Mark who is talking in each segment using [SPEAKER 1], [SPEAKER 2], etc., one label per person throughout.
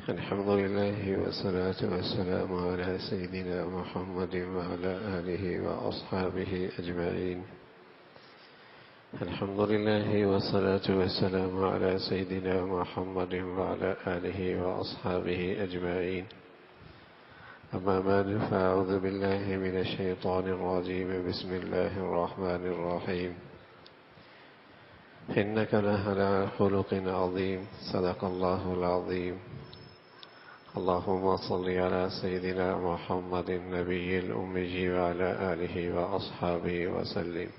[SPEAKER 1] الحمد لله والصلاة والسلام على سيدنا محمد وعلى آله وأصحابه أجمعين. الحمد لله والصلاة والسلام على سيدنا محمد وعلى آله وأصحابه أجمعين. أما بعد، فأعوذ بالله من الشيطان الرجيم. بسم الله الرحمن الرحيم. إنك لعلى خلق عظيم. صدق الله العظيم. اللهم صل على سيدنا محمد النبي الأمي وعلى آله وأصحابه وسلم.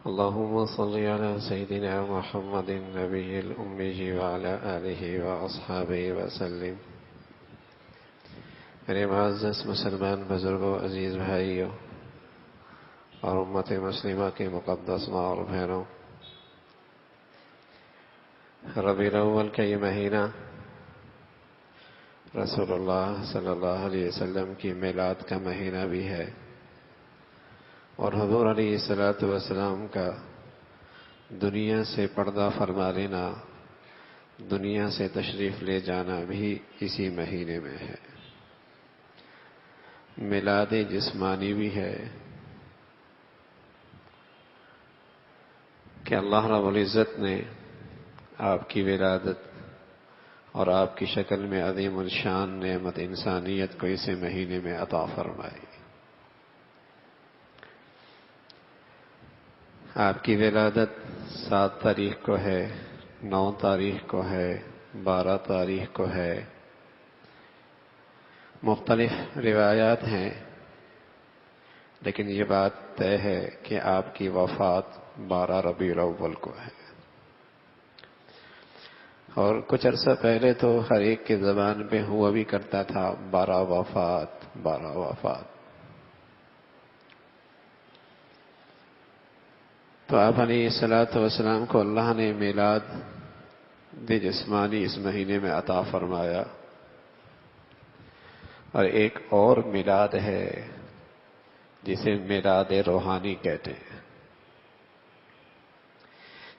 [SPEAKER 1] اللهم صل على سيدنا محمد النبي الأمي وعلى آله وأصحابه وسلم. میرے معزز مسلمان بزرگوں، عزیز بھائیوں اور امت مسلمہ کے مقدس ماں اور بہنوں، ربیع الاول کا یہ مہینہ رسول اللہ صلی اللہ علیہ وسلم کی میلاد کا مہینہ بھی ہے، اور حضور علیہ الصلوۃ والسلام کا دنیا سے پردہ فرما لینا، دنیا سے تشریف لے جانا بھی اسی مہینے میں ہے۔ میلاد جسمانی بھی ہے کہ اللہ رب العزت نے آپ کی ولادت اور آپ کی شکل میں عظیم الشان نعمت انسانیت کو اسی مہینے میں عطا فرمائی۔ آپ کی ولادت 7 تاریخ کو ہے، 9 تاریخ کو ہے، 12 تاریخ کو ہے، مختلف روایات ہیں، لیکن یہ بات طے ہے کہ آپ کی وفات 12 ربیع الاول کو ہے۔ اور کچھ عرصہ پہلے تو ہر ایک کی زبان پہ ہوا بھی کرتا تھا 12 وفات 12 وفات۔ تو آپ علیہ الصلوۃ والسلام کو اللہ نے میلاد جسمانی اس مہینے میں عطا فرمایا، اور ایک اور میلاد ہے جسے میلاد روحانی کہتے ہیں۔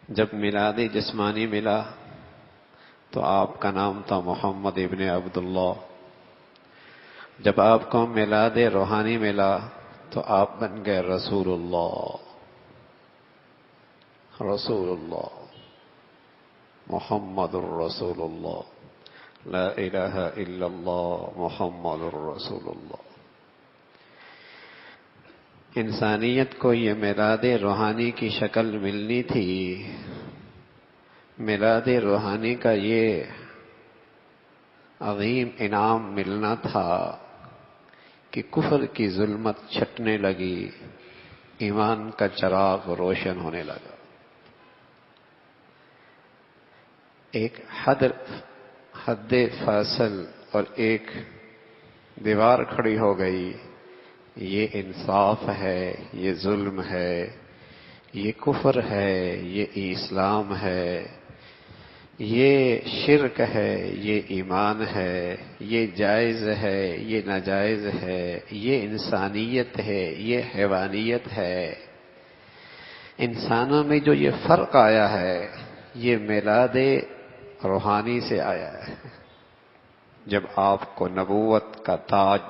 [SPEAKER 1] جب میلاد جسمانی ملا تو آپ کا نام تھا محمد ابن عبداللہ۔ جب آپ کو میلاد روحانی ملا تو آپ بن گئے رسول اللہ، رسول اللہ، محمد الرسول اللہ، لا الہ الا اللہ محمد الرسول اللہ۔ انسانیت کو یہ میلاد روحانی کی شکل ملنی تھی۔ میلاد روحانی کا یہ عظیم انعام ملنا تھا کہ کفر کی ظلمت چھٹنے لگی، ایمان کا چراغ روشن ہونے لگا، ایک حد فاصل اور ایک دیوار کھڑی ہو گئی۔ یہ انصاف ہے، یہ ظلم ہے، یہ کفر ہے، یہ اسلام ہے، یہ شرک ہے، یہ ایمان ہے، یہ جائز ہے، یہ ناجائز ہے، یہ انسانیت ہے، یہ حیوانیت ہے۔ انسانوں میں جو یہ فرق آیا ہے یہ میلاد روحانی سے آیا ہے، جب آپ کو نبوت کا تاج،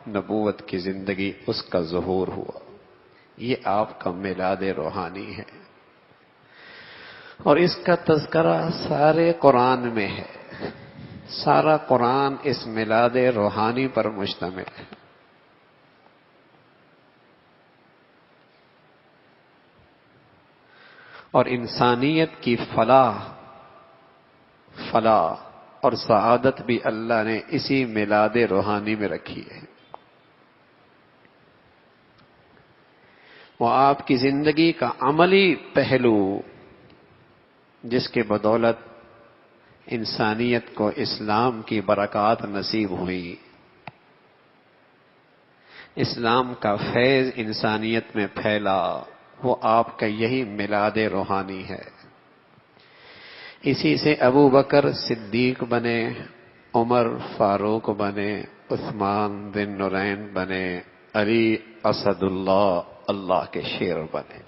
[SPEAKER 1] نبوت کی زندگی، اس کا ظہور ہوا۔ یہ آپ کا میلاد روحانی ہے، اور اس کا تذکرہ سارے قرآن میں ہے۔ سارا قرآن اس میلاد روحانی پر مشتمل ہے۔ اور انسانیت کی فلاح اور سعادت بھی اللہ نے اسی میلاد روحانی میں رکھی ہے۔ وہ آپ کی زندگی کا عملی پہلو جس کے بدولت انسانیت کو اسلام کی برکات نصیب ہوئی، اسلام کا فیض انسانیت میں پھیلا، وہ آپ کا یہی میلاد روحانی ہے۔ اسی سے ابو بکر صدیق بنے، عمر فاروق بنے، عثمان ذی النورین بنے، علی اسد اللہ، اللہ کے شیر بنے۔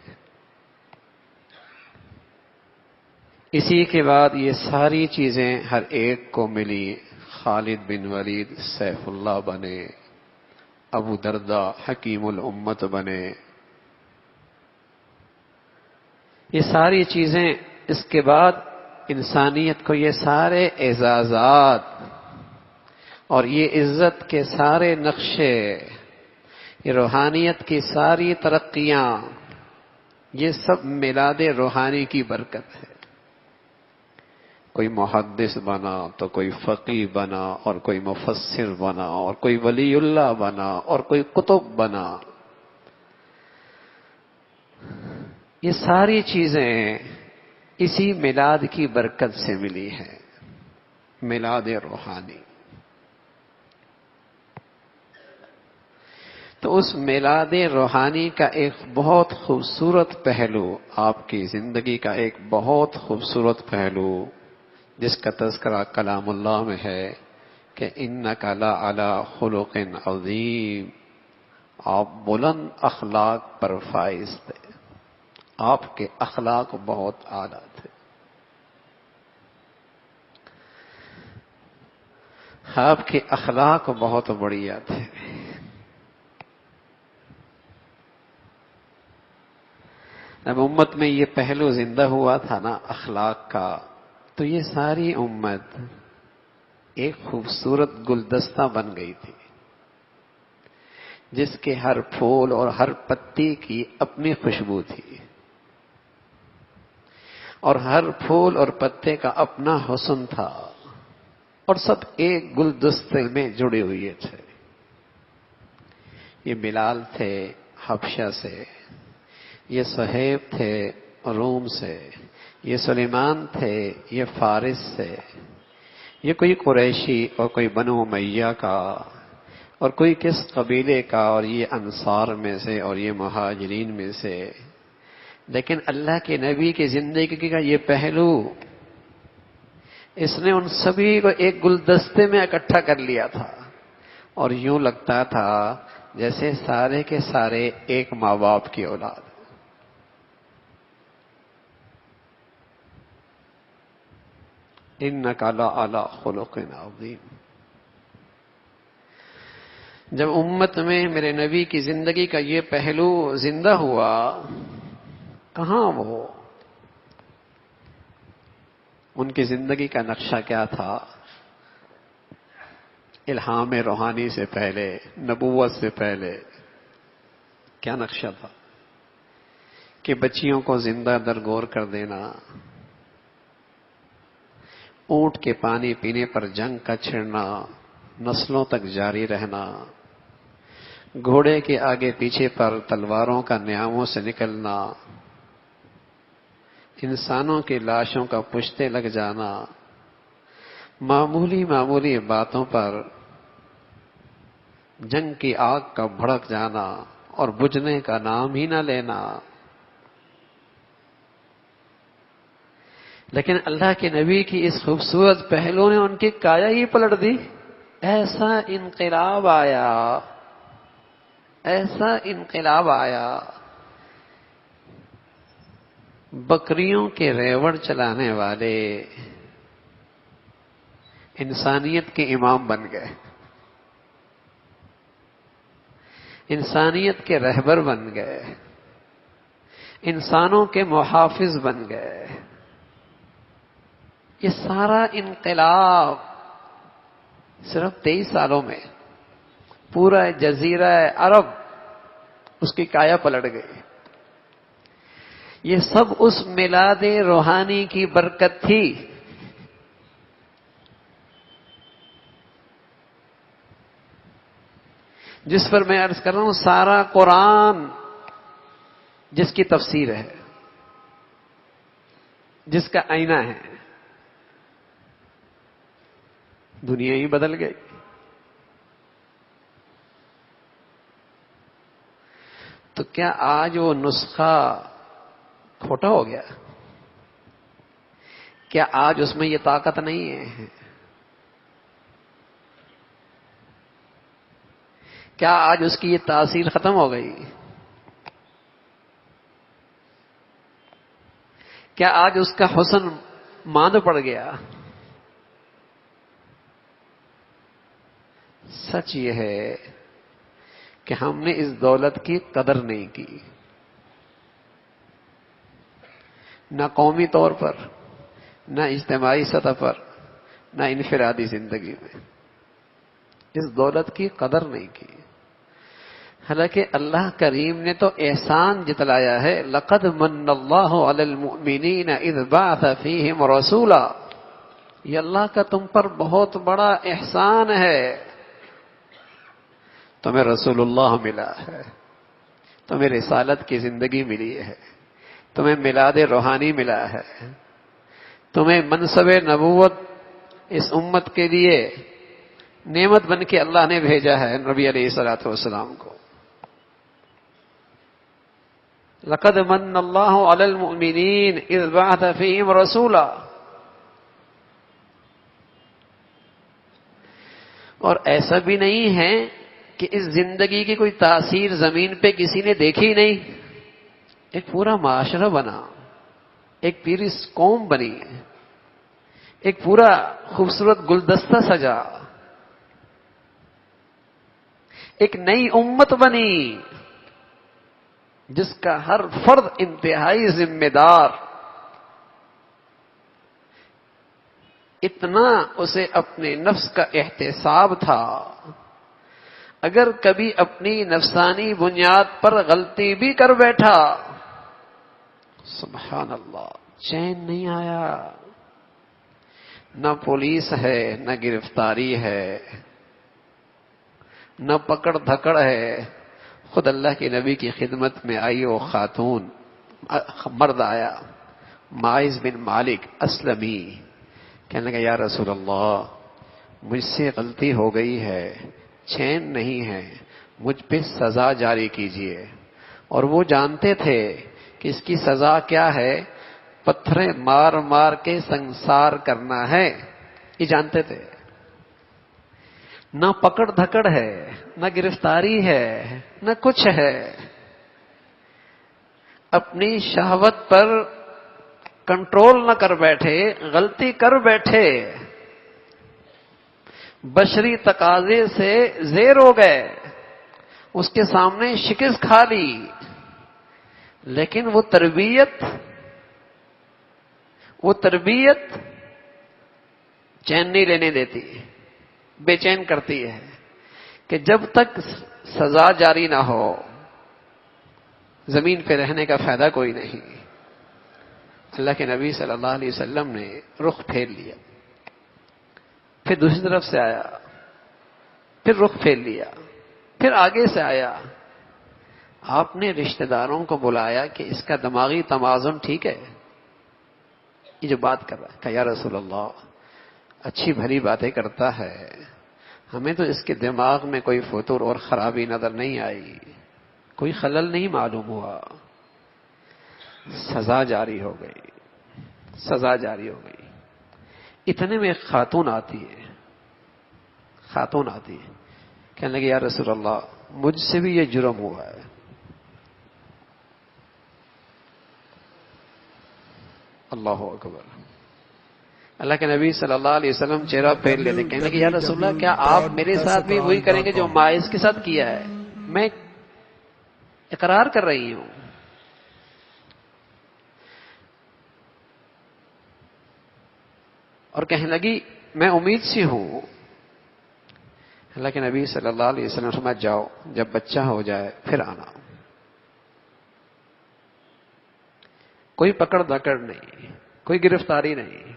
[SPEAKER 1] اسی کے بعد یہ ساری چیزیں ہر ایک کو ملی. خالد بن ولید سیف اللہ بنے، ابو دردہ حکیم الامت بنے. یہ ساری چیزیں اس کے بعد انسانیت کو یہ سارے اعزازات اور یہ عزت کے سارے نقشے، یہ روحانیت کی ساری ترقیاں، یہ سب میلاد روحانی کی برکت ہے. کوئی محدث بنا تو کوئی فقیہ بنا، اور کوئی مفسر بنا، اور کوئی ولی اللہ بنا، اور کوئی قطب بنا. یہ ساری چیزیں اسی میلاد کی برکت سے ملی ہے. میلاد روحانی. تو اس میلاد روحانی کا ایک بہت خوبصورت پہلو، آپ کی زندگی کا ایک بہت خوبصورت پہلو جس کا تذکرہ کلام اللہ میں ہے کہ اِنَّكَ لَعَلَىٰ خُلُقٍ عَظِيمٍ. آپ بلند اخلاق پر فائز تھے، آپ کے اخلاق بہت اعلیٰ تھے. آپ کے اخلاق بہت بڑھیا تھے. جب امت میں یہ پہلو زندہ ہوا تھا نا اخلاق کا، تو یہ ساری امت ایک خوبصورت گلدستہ بن گئی تھی جس کے ہر پھول اور ہر پتی کی اپنی خوشبو تھی، اور ہر پھول اور پتے کا اپنا حسن تھا، اور سب ایک گلدستے میں جڑے ہوئے تھے. یہ بلال تھے حبشہ سے، یہ صہیب تھے روم سے، یہ سلیمان تھے یہ فارس سے، یہ کوئی قریشی اور کوئی بنو امیہ کا اور کوئی کس قبیلے کا، اور یہ انصار میں سے اور یہ مہاجرین میں سے. لیکن اللہ کے نبی کی زندگی کا یہ پہلو، اس نے ان سبھی کو ایک گلدستے میں اکٹھا کر لیا تھا، اور یوں لگتا تھا جیسے سارے کے سارے ایک ماں باپ کی اولاد. اِنَّكَ لَعَلَىٰ خُلُقٍ عَظِيمٍ. جب امت میں میرے نبی کی زندگی کا یہ پہلو زندہ ہوا، کہاں وہ؟ ان کی زندگی کا نقشہ کیا تھا؟ الہام روحانی سے پہلے، نبوت سے پہلے کیا نقشہ تھا؟ کہ بچیوں کو زندہ درگور کر دینا، اونٹ کے پانی پینے پر جنگ کا چھڑنا، نسلوں تک جاری رہنا، گھوڑے کے آگے پیچھے پر تلواروں کا نیاموں سے نکلنا، انسانوں کی لاشوں کا پشتے لگ جانا، معمولی معمولی باتوں پر جنگ کی آگ کا بھڑک جانا اور بجھنے کا نام ہی نہ لینا. لیکن اللہ کے نبی کی اس خوبصورت پہلو نے ان کی کایا ہی پلٹ دی. ایسا انقلاب آیا، ایسا انقلاب آیا. بکریوں کے ریوڑ چلانے والے انسانیت کے امام بن گئے، انسانیت کے رہبر بن گئے، انسانوں کے محافظ بن گئے. یہ سارا انقلاب صرف 23 سالوں میں پورا جزیرہ عرب اس کی کایا پلٹ گئی. یہ سب اس میلاد روحانی کی برکت تھی. جس پر میں عرض کر رہا ہوں سارا قرآن جس کی تفسیر ہے، جس کا آئینہ ہے. دنیا ہی بدل گئی. تو کیا آج وہ نسخہ کھوٹا ہو گیا؟ کیا آج اس میں یہ طاقت نہیں ہے؟ کیا آج اس کی یہ تاثیر ختم ہو گئی؟ کیا آج اس کا حسن ماند پڑ گیا. سچ یہ ہے کہ ہم نے اس دولت کی قدر نہیں کی، نہ قومی طور پر، نہ اجتماعی سطح پر، نہ انفرادی زندگی میں اس دولت کی قدر نہیں کی. حالانکہ اللہ کریم نے تو احسان جتلایا ہے، لقد من اللہ علی المؤمنین اذ بعث فیہم رسولا. یہ اللہ کا تم پر بہت بڑا احسان ہے. تمہیں رسول اللہ ملا ہے، تمہیں رسالت کی زندگی ملی ہے، تمہیں میلاد روحانی ملا ہے، تمہیں منصب نبوت اس امت کے لیے نعمت بن کے اللہ نے بھیجا ہے نبی علیہ الصلوۃ والسلام کو. لقد من اللہ علی المؤمنین اذ بعث فیہم رسولا. اور ایسا بھی نہیں ہے کہ اس زندگی کی کوئی تاثیر زمین پہ کسی نے دیکھی نہیں. ایک پورا معاشرہ بنا، ایک پوری قوم بنی، ایک پورا خوبصورت گلدستہ سجا، ایک نئی امت بنی جس کا ہر فرد انتہائی ذمہ دار. اتنا اسے اپنے نفس کا احتساب تھا، اگر کبھی اپنی نفسانی بنیاد پر غلطی بھی کر بیٹھا، سبحان اللہ، چین نہیں آیا. نہ پولیس ہے، نہ گرفتاری ہے، نہ پکڑ دھکڑ ہے. خود اللہ کے نبی کی خدمت میں آئی وہ خاتون، مرد آیا، معاذ بن مالک اسلمی، کہنے لگا یا رسول اللہ مجھ سے غلطی ہو گئی ہے، چین نہیں ہے، مجھ پہ سزا جاری کیجیے. اور وہ جانتے تھے کہ اس کی سزا کیا ہے، پتھریں مار مار کے سنسار کرنا ہے، یہ جانتے تھے. نہ پکڑ دھکڑ ہے، نہ گرفتاری ہے، نہ کچھ ہے. اپنی شہوت پر کنٹرول نہ کر بیٹھے، غلطی کر بیٹھے، بشری تقاضے سے زیر ہو گئے، اس کے سامنے شکست کھا لی. لیکن وہ تربیت چین نہیں لینے دیتی، بے چین کرتی ہے کہ جب تک سزا جاری نہ ہو زمین پہ رہنے کا فائدہ کوئی نہیں. اللہ کے نبی صلی اللہ علیہ وسلم نے رخ پھیر لیا، پھر دوسری طرف سے آیا، پھر رخ پھیر لیا، پھر آگے سے آیا. آپ نے رشتہ داروں کو بلایا کہ اس کا دماغی توازن ٹھیک ہے، یہ جو بات کر رہا ہے، کہ یا رسول اللہ اچھی بھلی باتیں کرتا ہے، ہمیں تو اس کے دماغ میں کوئی فتور اور خرابی نظر نہیں آئی، کوئی خلل نہیں معلوم ہوا. سزا جاری ہو گئی، سزا جاری ہو گئی. اتنے میں ایک خاتون آتی ہے، کہنے لگے یا رسول اللہ مجھ سے بھی یہ جرم ہوا ہے. اللہ اکبر. اللہ کے نبی صلی اللہ علیہ وسلم چہرہ پھیر لیتے، کہنے لگے یا رسول اللہ کیا آپ میرے ساتھ بھی وہی کریں گے جو ماعز کے ساتھ کیا ہے؟ میں اقرار کر رہی ہوں. اور کہنے لگی میں امید سے ہوں. اللہ کے نبی صلی اللہ علیہ وسلم فرمایا جاؤ، جب بچہ ہو جائے پھر آنا. کوئی پکڑ دھکڑ نہیں، کوئی گرفتاری نہیں.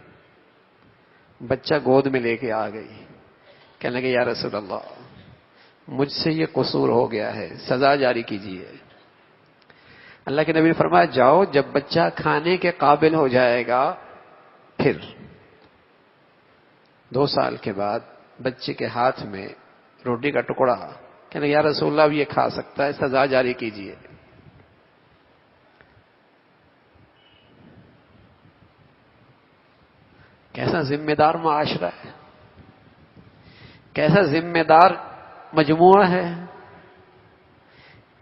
[SPEAKER 1] بچہ گود میں لے کے آ گئی، کہنے لگے یا رسول اللہ مجھ سے یہ قصور ہو گیا ہے، سزا جاری کیجیے. اللہ کے نبی نے فرمایا جاؤ، جب بچہ کھانے کے قابل ہو جائے گا پھر. 2 سال کے بعد بچے کے ہاتھ میں روٹی کا ٹکڑا، کہنے یا رسول اللہ اب یہ کھا سکتا ہے، سزا جاری کیجیے. کیسا ذمہ دار معاشرہ ہے، کیسا ذمہ دار مجموعہ ہے،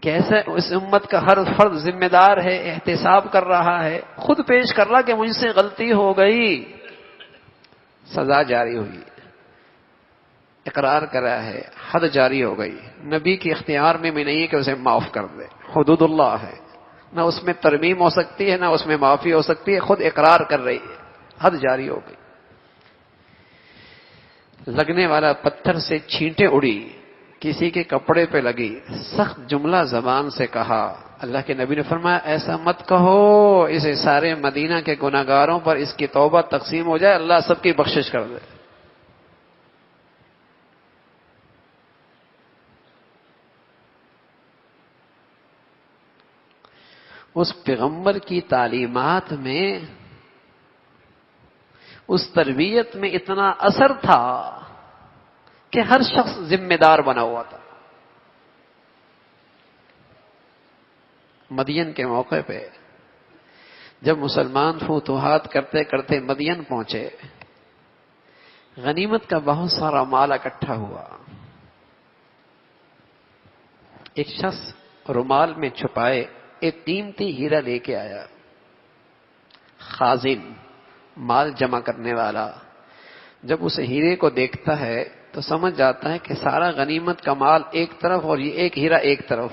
[SPEAKER 1] کیسے اس امت کا ہر فرد ذمہ دار ہے، احتساب کر رہا ہے، خود پیش کر رہا کہ مجھ سے غلطی ہو گئی، سزا جاری ہوئی، اقرار کرا ہے، حد جاری ہو گئی، نبی کے اختیار میں بھی نہیں ہے کہ اسے معاف کر دے، حدود اللہ ہے، نہ اس میں ترمیم ہو سکتی ہے نہ اس میں معافی ہو سکتی ہے، خود اقرار کر رہی ہے، حد جاری ہو گئی۔ لگنے والا پتھر سے چھینٹیں اڑی، کسی کے کپڑے پہ لگی، سخت جملہ زبان سے کہا، اللہ کے نبی نے فرمایا ایسا مت کہو، اسے سارے مدینہ کے گناہگاروں پر اس کی توبہ تقسیم ہو جائے، اللہ سب کی بخشش کر دے۔ اس پیغمبر کی تعلیمات میں، اس تربیت میں اتنا اثر تھا کہ ہر شخص ذمہ دار بنا ہوا تھا۔ مدین کے موقع پہ جب مسلمان فتوحات کرتے کرتے مدین پہنچے، غنیمت کا بہت سارا مال اکٹھا ہوا، ایک شخص رومال میں چھپائے ایک قیمتی ہیرا لے کے آیا، خازن، مال جمع کرنے والا، جب اس ہیرے کو دیکھتا ہے تو سمجھ جاتا ہے کہ سارا غنیمت کا مال ایک طرف اور یہ ایک ہیرا ایک طرف۔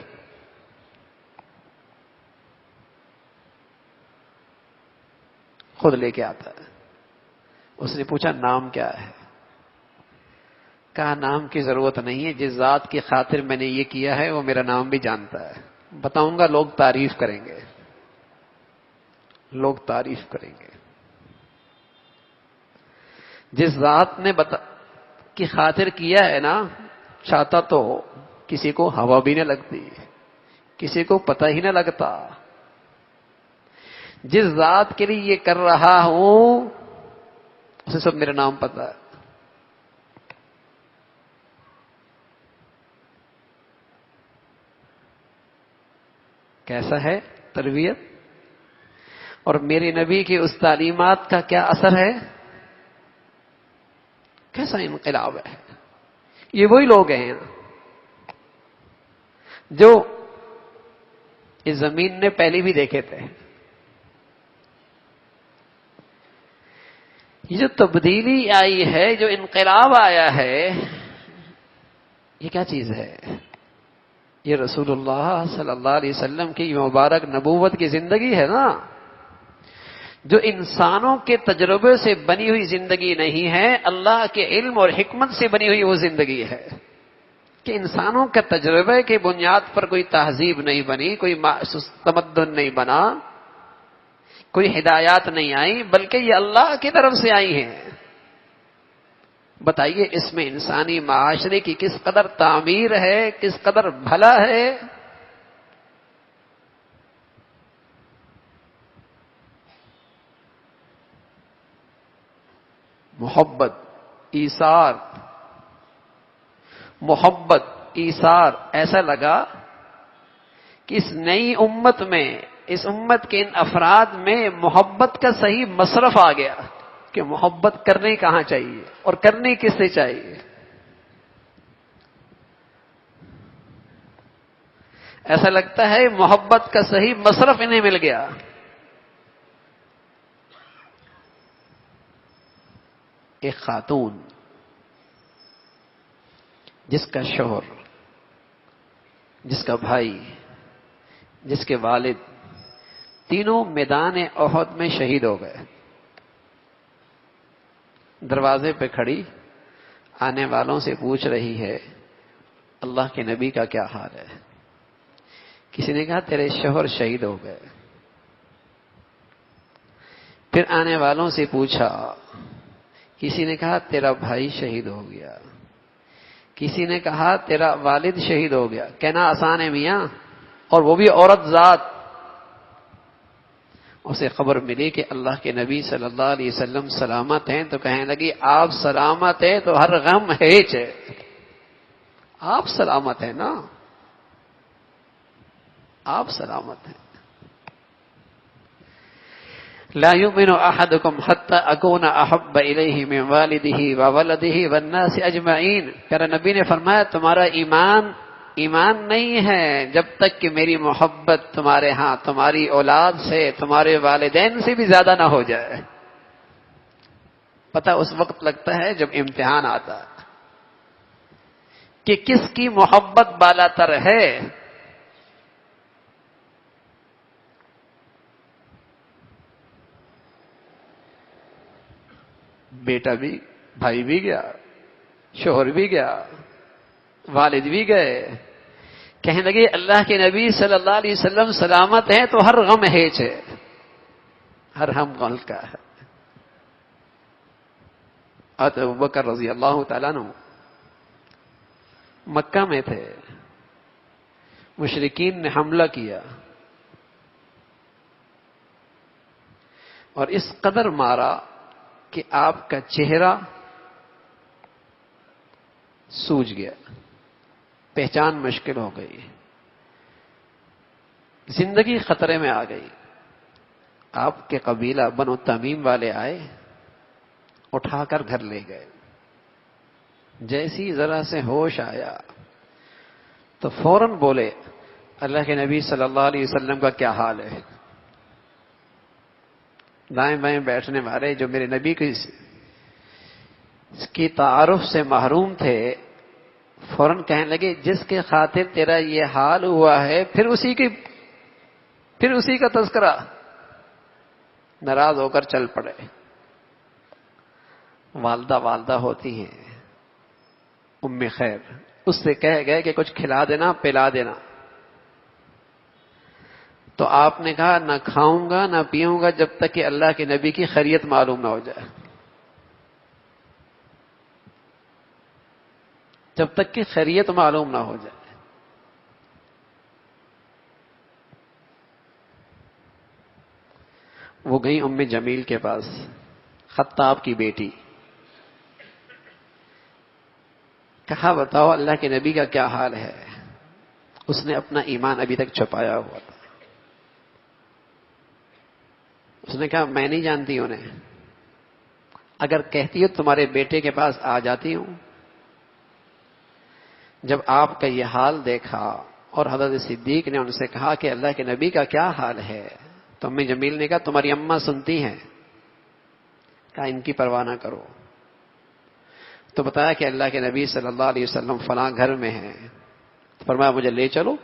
[SPEAKER 1] خود لے کے آتا ہے۔ اس نے پوچھا نام کیا ہے؟ کہا نام کی ضرورت نہیں ہے، جس ذات کی خاطر میں نے یہ کیا ہے وہ میرا نام بھی جانتا ہے، بتاؤں گا لوگ تعریف کریں گے، لوگ تعریف کریں گے۔ جس ذات نے کی خاطر کیا ہے نا، چاہتا تو کسی کو ہوا بھی نہ لگتی، کسی کو پتہ ہی نہ لگتا۔ جس ذات کے لیے یہ کر رہا ہوں اسے سب میرا نام پتا ہے۔ کیسا ہے تربیت؟ اور میرے نبی کی اس تعلیمات کا کیا اثر ہے؟ کیسا انقلاب ہے؟ یہ وہی لوگ ہیں جو اس زمین نے پہلے بھی دیکھے تھے۔ یہ جو تبدیلی آئی ہے، جو انقلاب آیا ہے، یہ کیا چیز ہے؟ یہ رسول اللہ صلی اللہ علیہ وسلم کی مبارک نبوت کی زندگی ہے نا، جو انسانوں کے تجربے سے بنی ہوئی زندگی نہیں ہے، اللہ کے علم اور حکمت سے بنی ہوئی وہ زندگی ہے کہ انسانوں کے تجربے کی بنیاد پر کوئی تہذیب نہیں بنی، کوئی تمدن نہیں بنا، کوئی ہدایات نہیں آئی، بلکہ یہ اللہ کی طرف سے آئی ہیں۔ بتائیے اس میں انسانی معاشرے کی کس قدر تعمیر ہے، کس قدر بھلا ہے۔ محبت، ایثار، محبت، ایثار، ایسا لگا کہ اس نئی امت میں، اس امت کے ان افراد میں محبت کا صحیح مصرف آ گیا کہ محبت کرنی کہاں چاہیے اور کرنی کس سے چاہیے۔ ایسا لگتا ہے محبت کا صحیح مصرف انہیں مل گیا۔ ایک خاتون جس کا شوہر، جس کا بھائی، جس کے والد تینوں میدان احد میں شہید ہو گئے، دروازے پہ کھڑی آنے والوں سے پوچھ رہی ہے اللہ کے نبی کا کیا حال ہے؟ کسی نے کہا تیرے شوہر شہید ہو گئے۔ پھر آنے والوں سے پوچھا، کسی نے کہا تیرا بھائی شہید ہو گیا، کسی نے کہا تیرا والد شہید ہو گیا۔ کہنا آسان ہے میاں، اور وہ بھی عورت ذات۔ اسے خبر ملی کہ اللہ کے نبی صلی اللہ علیہ وسلم سلامت ہیں، تو کہنے لگی آپ سلامت ہیں تو ہر غم ہیچ ہے، آپ سلامت ہیں نا، آپ سلامت ہیں۔ لا یؤمن احدکم حتی اکون احب الیہ من والدہ وولدہ والناس اجمعین۔ پیارے نبی نے فرمایا تمہارا ایمان ایمان نہیں ہے جب تک کہ میری محبت تمہارے ہاں تمہاری اولاد سے تمہارے والدین سے بھی زیادہ نہ ہو جائے. پتہ اس وقت لگتا ہے جب امتحان آتا ہے کہ کس کی محبت بالا تر ہے. بیٹا بھی، بھائی بھی گیا، شوہر بھی گیا، والد بھی گئے. کہنے لگے اللہ کے نبی صلی اللہ علیہ وسلم سلامت ہیں تو ہر غم ہیچ ہے، ہر ہم غل کا ہے. ابو بکر رضی اللہ تعالیٰ عنہ مکہ میں تھے، مشرکین نے حملہ کیا اور اس قدر مارا کہ آپ کا چہرہ سوج گیا، پہچان مشکل ہو گئی، زندگی خطرے میں آ گئی. آپ کے قبیلہ بنو تمیم والے آئے، اٹھا کر گھر لے گئے. جیسی ذرا سے ہوش آیا تو فوراً بولے اللہ کے نبی صلی اللہ علیہ وسلم کا کیا حال ہے. دائیں بائیں بیٹھنے والے جو میرے نبی کی تعارف سے محروم تھے فوراً کہنے لگے جس کے خاطر تیرا یہ حال ہوا ہے پھر اسی کا تذکرہ. ناراض ہو کر چل پڑے. والدہ ہوتی ہیں ام خیر، اس سے کہہ گئے کہ کچھ کھلا دینا پلا دینا. تو آپ نے کہا نہ کھاؤں گا نہ پیوں گا جب تک کہ اللہ کے نبی کی خیریت معلوم نہ ہو جائے، جب تک کہ خیریت معلوم نہ ہو جائے. وہ گئی ام جمیل کے پاس، خطاب کی بیٹی. کہا بتاؤ اللہ کے نبی کا کیا حال ہے. اس نے اپنا ایمان ابھی تک چھپایا ہوا تھا. اس نے کہا میں نہیں جانتی انہیں، اگر کہتی ہو تمہارے بیٹے کے پاس آ جاتی ہوں. جب آپ کا یہ حال دیکھا اور حضرت صدیق نے ان سے کہا کہ اللہ کے نبی کا کیا حال ہے تو امی جمیل نے کہا تمہاری اماں سنتی ہیں. کہا ان کی پرواہ نہ کرو. تو بتایا کہ اللہ کے نبی صلی اللہ علیہ وسلم فلاں گھر میں ہیں. فرمایا مجھے لے چلو.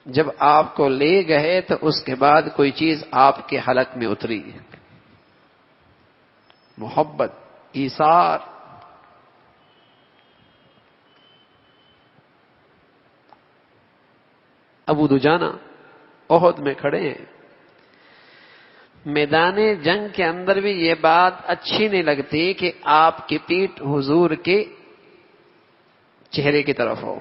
[SPEAKER 1] جب آپ کو لے گئے تو اس کے بعد کوئی چیز آپ کے حلق میں اتری، محبت، ایثار. ابو دجانہ احد میں کھڑے ہیں. میدان جنگ کے اندر بھی یہ بات اچھی نہیں لگتی کہ آپ کی پیٹھ حضور کے چہرے کی طرف ہو،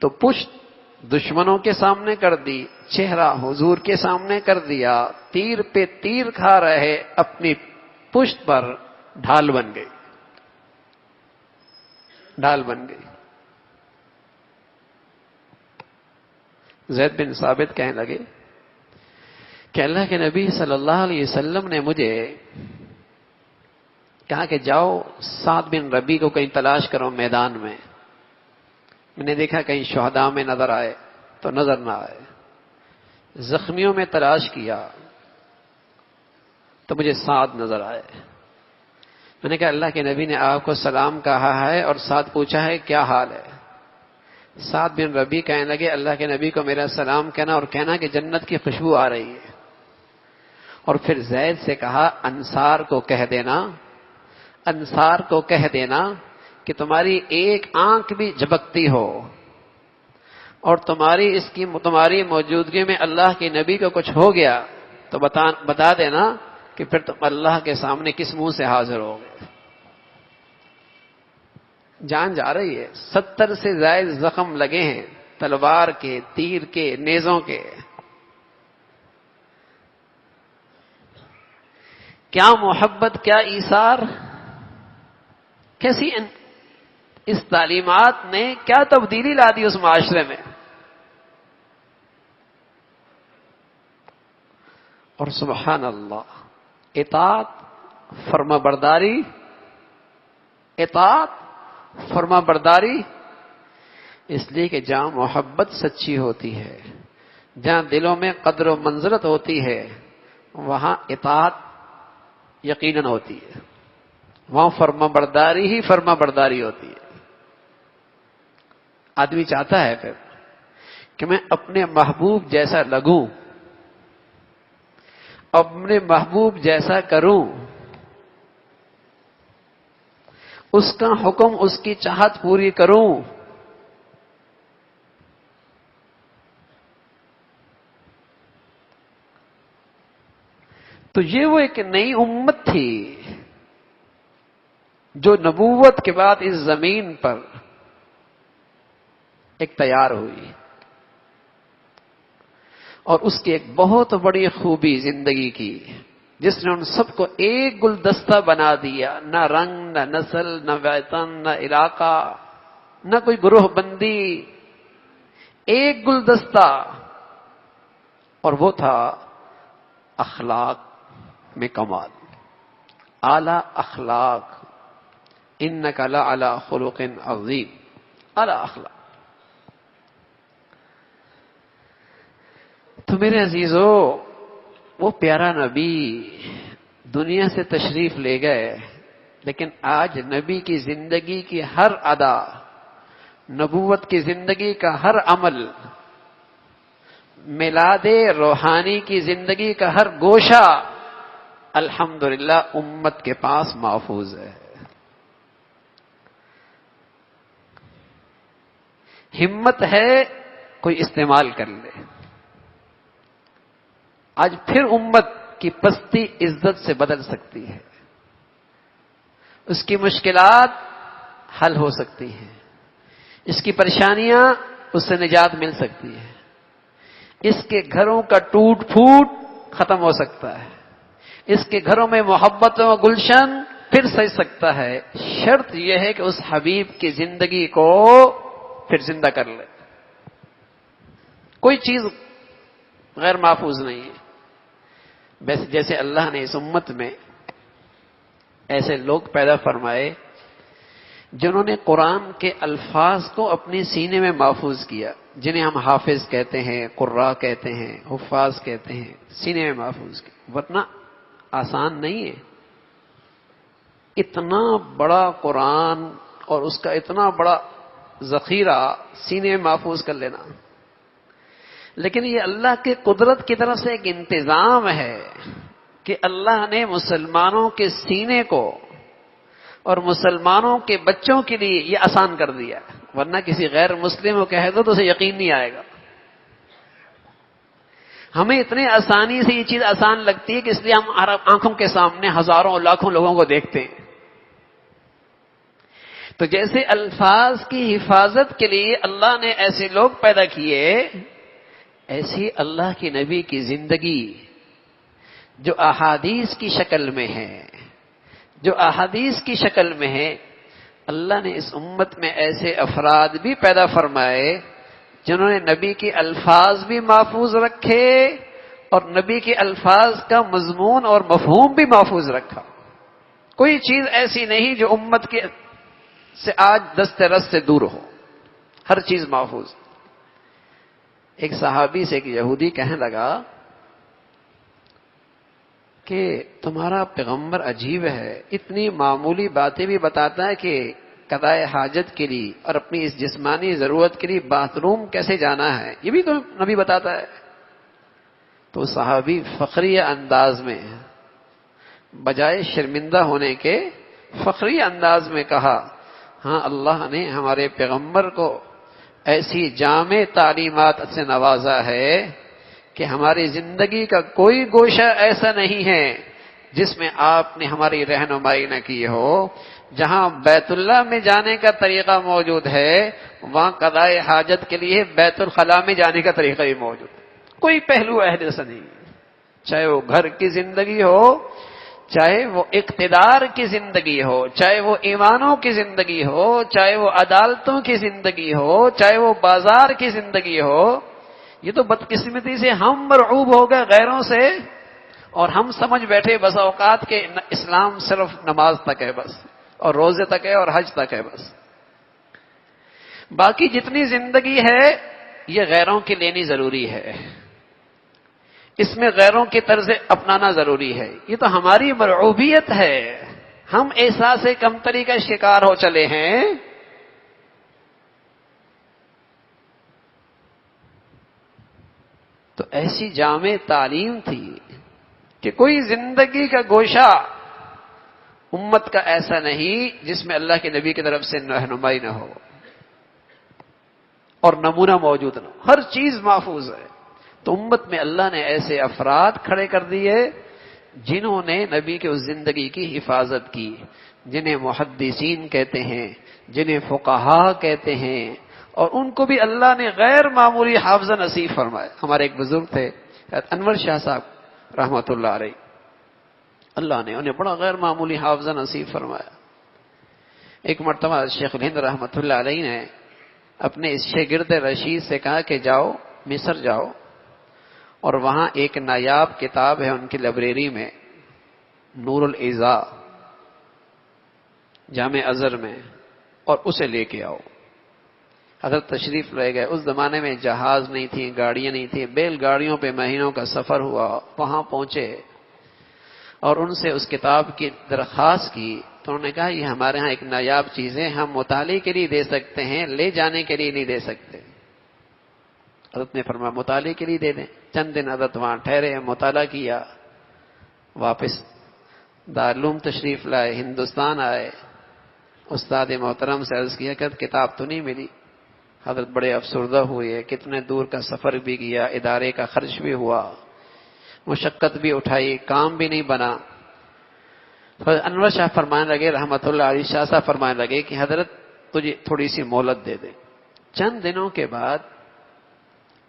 [SPEAKER 1] تو پشت دشمنوں کے سامنے کر دی، چہرہ حضور کے سامنے کر دیا. تیر پہ تیر کھا رہے، اپنی پشت پر ڈھال بن گئی، ڈھال بن گئی. زید بن ثابت کہنے لگے کہ اللہ کے نبی صلی اللہ علیہ وسلم نے مجھے کہا کہ جاؤ سعد بن ربیع کو کہیں تلاش کرو میدان میں. میں نے دیکھا کہیں شہداء میں نظر آئے تو نظر نہ آئے. زخمیوں میں تلاش کیا تو مجھے سعد نظر آئے. میں نے کہا اللہ کے نبی نے آپ کو سلام کہا ہے اور سعد پوچھا ہے کیا حال ہے. سعد بن ربیع کہنے لگے اللہ کے نبی کو میرا سلام کہنا اور کہنا کہ جنت کی خوشبو آ رہی ہے. اور پھر زید سے کہا انصار کو کہہ دینا، انصار کو کہہ دینا کہ تمہاری ایک آنکھ بھی جھپکتی ہو اور تمہاری موجودگی میں اللہ کے نبی کو کچھ ہو گیا تو بتا دینا کہ پھر تم اللہ کے سامنے کس منہ سے حاضر ہو گئے. جان جا رہی ہے. 70 سے زائد زخم لگے ہیں، تلوار کے، تیر کے، نیزوں کے. کیا محبت، کیا ایثار، کیسی اس تعلیمات نے کیا تبدیلی لا دی اس معاشرے میں. اور سبحان اللہ، اطاعت، فرما برداری، اطاعت، فرما برداری اس لیے کہ جہاں محبت سچی ہوتی ہے، جہاں دلوں میں قدر و منزلت ہوتی ہے، وہاں اطاعت یقیناً ہوتی ہے، وہاں فرما برداری ہی فرما برداری ہوتی ہے۔ آدمی چاہتا ہے پھر کہ میں اپنے محبوب جیسا لگوں، اپنے محبوب جیسا کروں، اس کا حکم، اس کی چاہت پوری کروں۔ تو یہ وہ ایک نئی امت تھی جو نبوت کے بعد اس زمین پر ایک تیار ہوئی، اور اس کی ایک بہت بڑی خوبی زندگی کی، جس نے ان سب کو ایک گلدستہ بنا دیا، نہ رنگ، نہ نسل، نہ وطن، نہ علاقہ، نہ کوئی گروہ بندی، ایک گلدستہ، اور وہ تھا اخلاق میں کمال، اعلی اخلاق، انک لعلی خلق عظیم، اعلی اخلاق۔ تو میرے عزیزو، وہ پیارا نبی دنیا سے تشریف لے گئے، لیکن آج نبی کی زندگی کی ہر ادا، نبوت کی زندگی کا ہر عمل، میلاد روحانی کی زندگی کا ہر گوشہ الحمدللہ امت کے پاس محفوظ ہے۔ ہمت ہے کوئی استعمال کر لے۔ آج پھر امت کی پستی عزت سے بدل سکتی ہے، اس کی مشکلات حل ہو سکتی ہیں، اس کی پریشانیاں اس سے نجات مل سکتی ہے، اس کے گھروں کا ٹوٹ پھوٹ ختم ہو سکتا ہے، اس کے گھروں میں محبتوں کا گلشن پھر سج سکتا ہے۔ شرط یہ ہے کہ اس حبیب کی زندگی کو پھر زندہ کر لے۔ کوئی چیز غیر محفوظ نہیں ہے۔ ویسے جیسے اللہ نے اس امت میں ایسے لوگ پیدا فرمائے جنہوں نے قرآن کے الفاظ کو اپنے سینے میں محفوظ کیا، جنہیں ہم حافظ کہتے ہیں، قراء کہتے ہیں، حفاظ کہتے ہیں، سینے میں محفوظ کیا، ورنہ آسان نہیں ہے اتنا بڑا قرآن اور اس کا اتنا بڑا ذخیرہ سینے میں محفوظ کر لینا۔ لیکن یہ اللہ کی قدرت کی طرف سے ایک انتظام ہے کہ اللہ نے مسلمانوں کے سینے کو اور مسلمانوں کے بچوں کے لیے یہ آسان کر دیا، ورنہ کسی غیر مسلم کو کہہ دو تو اسے یقین نہیں آئے گا۔ ہمیں اتنے آسانی سے یہ چیز آسان لگتی ہے کہ اس لیے ہم آنکھوں کے سامنے ہزاروں لاکھوں لوگوں کو دیکھتے ہیں۔ تو جیسے الفاظ کی حفاظت کے لیے اللہ نے ایسے لوگ پیدا کیے، ایسی اللہ کی نبی کی زندگی جو احادیث کی شکل میں ہے، جو احادیث کی شکل میں ہے، اللہ نے اس امت میں ایسے افراد بھی پیدا فرمائے جنہوں نے نبی کے الفاظ بھی محفوظ رکھے اور نبی کے الفاظ کا مضمون اور مفہوم بھی محفوظ رکھا۔ کوئی چیز ایسی نہیں جو امت کے سے آج دست رس سے دور ہو، ہر چیز محفوظ۔ ایک صحابی سے ایک یہودی کہنے لگا کہ تمہارا پیغمبر عجیب ہے، اتنی معمولی باتیں بھی بتاتا ہے کہ قضاء حاجت کے لیے اور اپنی اس جسمانی ضرورت کے لیے باتھ روم کیسے جانا ہے یہ بھی تو نبی بتاتا ہے۔ تو صحابی فخری انداز میں بجائے شرمندہ ہونے کے فخری انداز میں کہا، ہاں اللہ نے ہمارے پیغمبر کو ایسی جامع تعلیمات سے نوازا ہے کہ ہماری زندگی کا کوئی گوشہ ایسا نہیں ہے جس میں آپ نے ہماری رہنمائی نہ کی ہو۔ جہاں بیت اللہ میں جانے کا طریقہ موجود ہے، وہاں قضاء حاجت کے لیے بیت الخلاء میں جانے کا طریقہ بھی موجود ہے۔ کوئی پہلو عہد سے نہیں، چاہے وہ گھر کی زندگی ہو، چاہے وہ اقتدار کی زندگی ہو، چاہے وہ ایوانوں کی زندگی ہو، چاہے وہ عدالتوں کی زندگی ہو، چاہے وہ بازار کی زندگی ہو۔ یہ تو بدقسمتی سے ہم مرعوب ہو گئے غیروں سے، اور ہم سمجھ بیٹھے بس اوقات کے اسلام صرف نماز تک ہے بس، اور روزے تک ہے اور حج تک ہے بس۔ باقی جتنی زندگی ہے یہ غیروں کی لینی ضروری ہے، اس میں غیروں کی طرز اپنانا ضروری ہے. یہ تو ہماری مرعوبیت ہے، ہم احساس کمتری کا شکار ہو چلے ہیں. تو ایسی جامع تعلیم تھی کہ کوئی زندگی کا گوشہ امت کا ایسا نہیں جس میں اللہ کے نبی کی طرف سے رہنمائی نہ ہو اور نمونہ موجود نہ ہو، ہر چیز محفوظ ہے. تو امت میں اللہ نے ایسے افراد کھڑے کر دیے جنہوں نے نبی کے اس زندگی کی حفاظت کی، جنہیں محدثین کہتے ہیں، جنہیں فقہا کہتے ہیں، اور ان کو بھی اللہ نے غیر معمولی حافظہ نصیب فرمایا. ہمارے ایک بزرگ تھے انور شاہ صاحب رحمۃ اللہ علیہ، اللہ نے انہیں بڑا غیر معمولی حافظہ نصیب فرمایا. ایک مرتبہ شیخ الہند رحمۃ اللہ علیہ نے اپنے اس شاگرد رشید سے کہا کہ جاؤ مصر جاؤ اور وہاں ایک نایاب کتاب ہے ان کی لائبریری میں، نور العزا جامع ازہر میں، اور اسے لے کے آؤ. حضرت تشریف لے گئے. اس زمانے میں جہاز نہیں تھی، گاڑیاں نہیں تھیں، بیل گاڑیوں پہ مہینوں کا سفر ہوا. وہاں پہنچے اور ان سے اس کتاب کی درخواست کی تو انہوں نے کہا یہ ہمارے ہاں ایک نایاب چیز ہے، ہم مطالعے کے لیے دے سکتے ہیں، لے جانے کے لیے نہیں دے سکتے. حضرت نے فرمایا مطالعے کے لیے دے دیں. چند دن حضرت وہاں ٹھہرے، مطالعہ کیا، واپس دارالعلوم تشریف لائے، ہندوستان آئے. استاد محترم سے عرض کیا کہ کتاب تو نہیں ملی. حضرت بڑے افسردہ ہوئے، کتنے دور کا سفر بھی کیا، ادارے کا خرچ بھی ہوا، مشقت بھی اٹھائی، کام بھی نہیں بنا. انور شاہ فرمانے لگے رحمۃ اللہ علیہ، شاہ صاحب فرمانے لگے کہ حضرت تجھے تھوڑی سی مہلت دے دے. چند دنوں کے بعد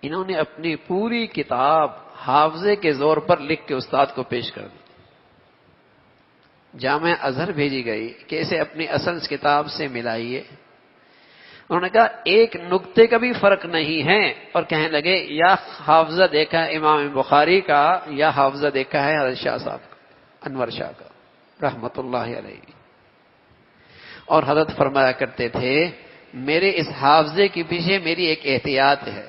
[SPEAKER 1] انہوں نے اپنی پوری کتاب حافظے کے زور پر لکھ کے استاد کو پیش کر دی. جامع ازہر بھیجی گئی کہ اسے اپنی اصل کتاب سے ملائیے. انہوں نے کہا ایک نقطے کا بھی فرق نہیں ہے، اور کہنے لگے یا حافظہ دیکھا ہے امام بخاری کا یا حافظہ دیکھا ہے حضرت شاہ صاحب کا، انور شاہ کا رحمت اللہ علیہ. اور حضرت فرمایا کرتے تھے میرے اس حافظے کے پیچھے میری ایک احتیاط ہے،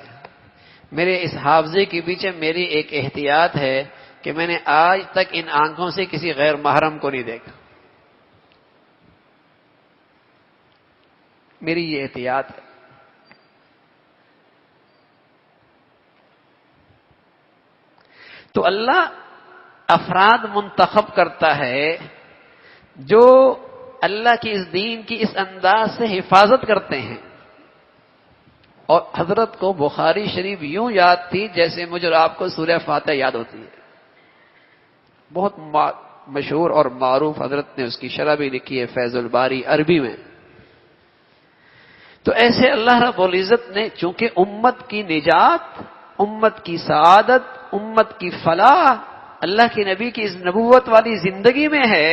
[SPEAKER 1] میرے اس حافظے کے پیچھے میری ایک احتیاط ہے کہ میں نے آج تک ان آنکھوں سے کسی غیر محرم کو نہیں دیکھا. میری یہ احتیاط ہے. تو اللہ افراد منتخب کرتا ہے جو اللہ کی اس دین کی اس انداز سے حفاظت کرتے ہیں. اور حضرت کو بخاری شریف یوں یاد تھی جیسے مجھے اور آپ کو سورہ فاتحہ یاد ہوتی ہے. بہت مشہور اور معروف، حضرت نے اس کی شرح بھی لکھی ہے فیض الباری عربی میں. تو ایسے اللہ رب العزت نے چونکہ امت کی نجات، امت کی سعادت، امت کی فلاح اللہ کے نبی کی اس نبوت والی زندگی میں ہے،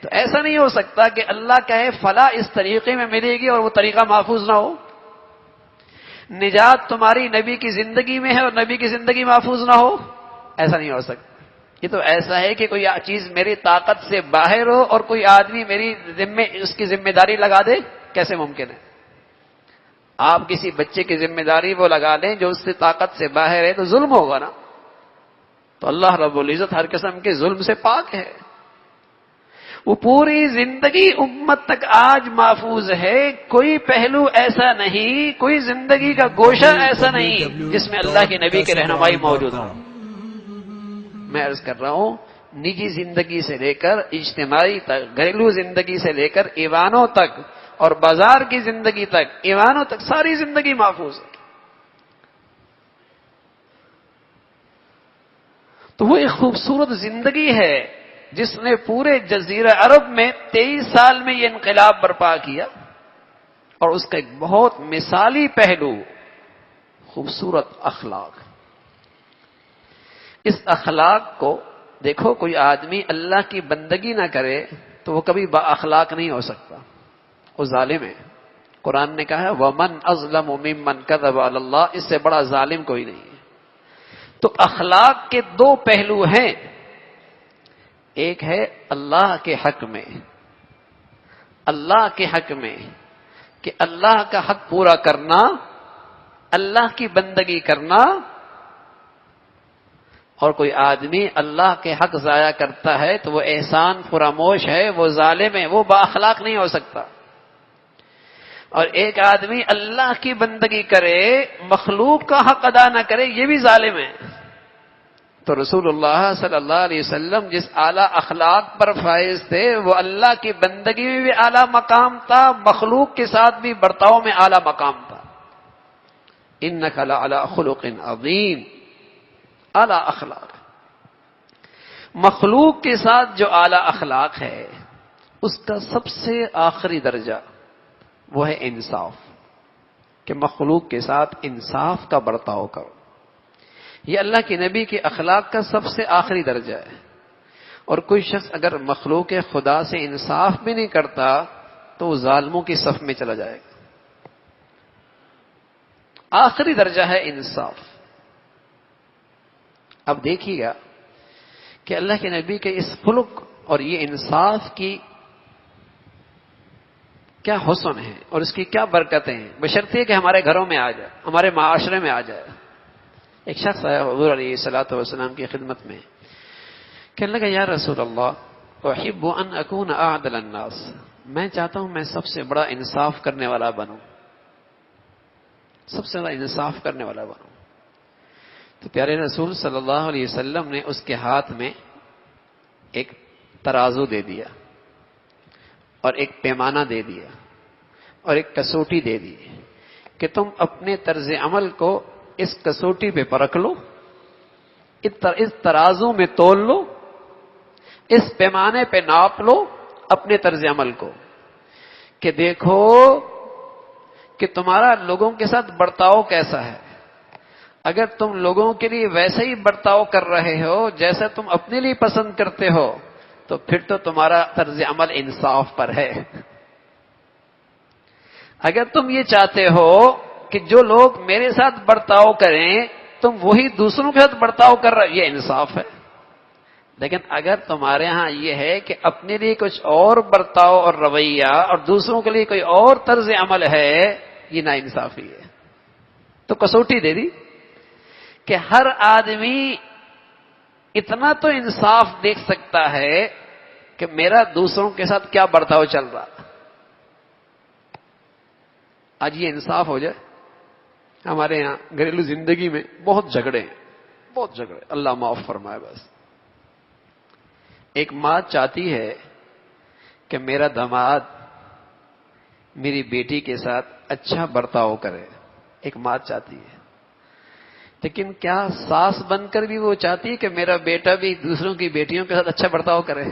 [SPEAKER 1] تو ایسا نہیں ہو سکتا کہ اللہ کہے فلاح اس طریقے میں ملے گی اور وہ طریقہ محفوظ نہ ہو. نجات تمہاری نبی کی زندگی میں ہے اور نبی کی زندگی محفوظ نہ ہو، ایسا نہیں ہو سکتا. یہ تو ایسا ہے کہ کوئی چیز میری طاقت سے باہر ہو اور کوئی آدمی میری اس کی ذمہ داری لگا دے، کیسے ممکن ہے؟ آپ کسی بچے کی ذمہ داری وہ لگا لیں جو اس سے طاقت سے باہر ہے تو ظلم ہوگا نا. تو اللہ رب العزت ہر قسم کے ظلم سے پاک ہے. وہ پوری زندگی امت تک آج محفوظ ہے. کوئی پہلو ایسا نہیں، کوئی زندگی کا گوشہ ایسا نہیں جس میں اللہ کے نبی کی رہنمائی موجود ہو. میں عرض کر رہا ہوں نجی زندگی سے لے کر اجتماعی تک، گھریلو زندگی سے لے کر ایوانوں تک اور بازار کی زندگی تک، ایوانوں تک ساری زندگی محفوظ ہے. تو وہ ایک خوبصورت زندگی ہے جس نے پورے جزیرہ عرب میں 23 سال میں یہ انقلاب برپا کیا. اور اس کا ایک بہت مثالی پہلو خوبصورت اخلاق. اس اخلاق کو دیکھو، کوئی آدمی اللہ کی بندگی نہ کرے تو وہ کبھی با اخلاق نہیں ہو سکتا، وہ ظالم ہے. قرآن نے کہا ہے وَمَنْ أَظْلَمُ مِمَّنْ كَذَبَ عَلَى اللَّهِ، اس سے بڑا ظالم کوئی نہیں ہے. تو اخلاق کے دو پہلو ہیں، ایک ہے اللہ کے حق میں، اللہ کے حق میں کہ اللہ کا حق پورا کرنا، اللہ کی بندگی کرنا، اور کوئی آدمی اللہ کے حق ضائع کرتا ہے تو وہ احسان فراموش ہے، وہ ظالم ہے، وہ با اخلاق نہیں ہو سکتا۔ اور ایک آدمی اللہ کی بندگی کرے، مخلوق کا حق ادا نہ کرے، یہ بھی ظالم ہے۔ تو رسول اللہ صلی اللہ علیہ وسلم جس اعلیٰ اخلاق پر فائز تھے، وہ اللہ کی بندگی میں بھی اعلیٰ مقام تھا، مخلوق کے ساتھ بھی برتاؤ میں اعلیٰ مقام تھا۔ انک لعلی خلق عظیم، اعلیٰ اخلاق۔ مخلوق کے ساتھ جو اعلیٰ اخلاق ہے، اس کا سب سے آخری درجہ وہ ہے انصاف، کہ مخلوق کے ساتھ انصاف کا برتاؤ کرو۔ یہ اللہ کے نبی کے اخلاق کا سب سے آخری درجہ ہے۔ اور کوئی شخص اگر مخلوق خدا سے انصاف بھی نہیں کرتا تو وہ ظالموں کی صف میں چلا جائے گا۔ آخری درجہ ہے انصاف۔ اب دیکھیے گا کہ اللہ کے نبی کے اس خلق اور یہ انصاف کی کیا حسن ہے اور اس کی کیا برکتیں ہیں، بشرطیے کہ ہمارے گھروں میں آ جائے، ہمارے معاشرے میں آ جائے۔ ایک شخص آیا حضور علیہ الصلوۃ والسلام کی خدمت میں، کہنے لگا یا رسول اللہ احب ان اکون اعدل الناس، میں چاہتا ہوں میں سب سے بڑا انصاف کرنے والا بنوں، سب سے بڑا انصاف کرنے والا بنوں۔ تو پیارے رسول صلی اللہ علیہ وسلم نے اس کے ہاتھ میں ایک ترازو دے دیا اور ایک پیمانہ دے دیا اور ایک کسوٹی دے دی کہ تم اپنے طرز عمل کو اس کسوٹی پہ پرکھ لو، اس ترازو میں تول لو، اس پیمانے پہ ناپ لو اپنے طرز عمل کو، کہ دیکھو کہ تمہارا لوگوں کے ساتھ برتاؤ کیسا ہے۔ اگر تم لوگوں کے لیے ویسے ہی برتاؤ کر رہے ہو جیسے تم اپنے لیے پسند کرتے ہو تو پھر تو تمہارا طرز عمل انصاف پر ہے۔ اگر تم یہ چاہتے ہو کہ جو لوگ میرے ساتھ برتاؤ کریں تم وہی دوسروں کے ساتھ برتاؤ کر رہے، یہ انصاف ہے۔ لیکن اگر تمہارے ہاں یہ ہے کہ اپنے لیے کچھ اور برتاؤ اور رویہ اور دوسروں کے لیے کوئی اور طرز عمل ہے، یہ ناانصافی ہے۔ تو کسوٹی دے دی کہ ہر آدمی اتنا تو انصاف دیکھ سکتا ہے کہ میرا دوسروں کے ساتھ کیا برتاؤ چل رہا۔ آج یہ انصاف ہو جائے۔ ہمارے یہاں گھریلو زندگی میں بہت جھگڑے ہیں، بہت جھگڑے، اللہ معاف فرمائے۔ بس ایک ماں چاہتی ہے کہ میرا داماد میری بیٹی کے ساتھ اچھا برتاؤ کرے، ایک ماں چاہتی ہے، لیکن کیا ساس بن کر بھی وہ چاہتی ہے کہ میرا بیٹا بھی دوسروں کی بیٹیوں کے ساتھ اچھا برتاؤ کرے؟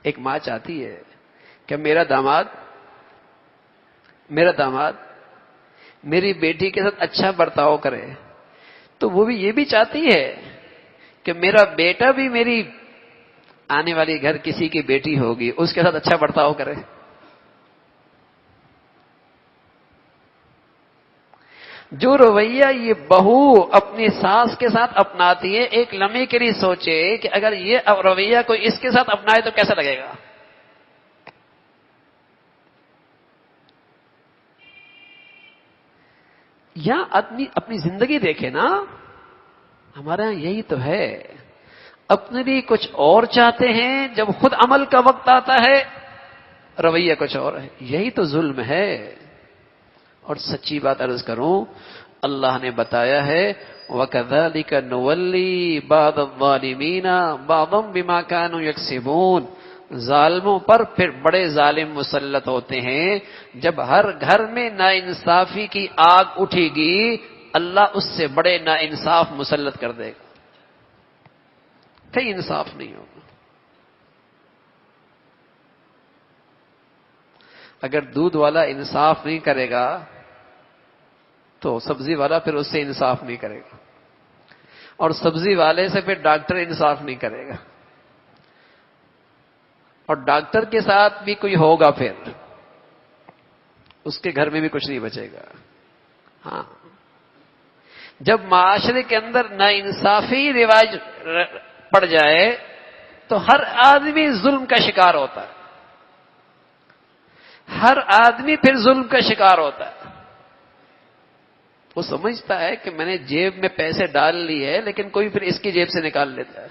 [SPEAKER 1] ایک ماں چاہتی ہے کہ میرا داماد میری بیٹی کے ساتھ اچھا برتاؤ کرے، تو وہ بھی یہ بھی چاہتی ہے کہ میرا بیٹا بھی میری آنے والی گھر کسی کی بیٹی ہوگی اس کے ساتھ اچھا برتاؤ کرے۔ جو رویہ یہ بہو اپنی ساس کے ساتھ اپناتی ہے، ایک لمحے کے لیے سوچے کہ اگر یہ رویہ کوئی اس کے ساتھ اپنائے تو کیسا لگے گا۔ یا آدمی اپنی زندگی دیکھے نا، ہمارے یہاں یہی تو ہے، اپنے لیے کچھ اور چاہتے ہیں، جب خود عمل کا وقت آتا ہے رویہ کچھ اور ہے۔ یہی تو ظلم ہے۔ اور سچی بات عرض کروں، اللہ نے بتایا ہے وَكَذَلِكَ نُوَلِّي بَعْضَ الظَّالِمِينَ بَعْضًا بِمَا كَانُوا يَكْسِبُونَ، ظالموں پر پھر بڑے ظالم مسلط ہوتے ہیں۔ جب ہر گھر میں ناانصافی کی آگ اٹھے گی اللہ اس سے بڑے ناانصاف مسلط کر دے گا، کہیں انصاف نہیں ہوگا۔ اگر دودھ والا انصاف نہیں کرے گا تو سبزی والا پھر اس سے انصاف نہیں کرے گا، اور سبزی والے سے پھر ڈاکٹر انصاف نہیں کرے گا، اور ڈاکٹر کے ساتھ بھی کوئی ہوگا پھر اس کے گھر میں بھی کچھ نہیں بچے گا۔ ہاں، جب معاشرے کے اندر ناانصافی رواج پڑ جائے تو ہر آدمی ظلم کا شکار ہوتا ہے، ہر آدمی پھر ظلم کا شکار ہوتا ہے۔ وہ سمجھتا ہے کہ میں نے جیب میں پیسے ڈال لی ہے، لیکن کوئی پھر اس کی جیب سے نکال لیتا ہے،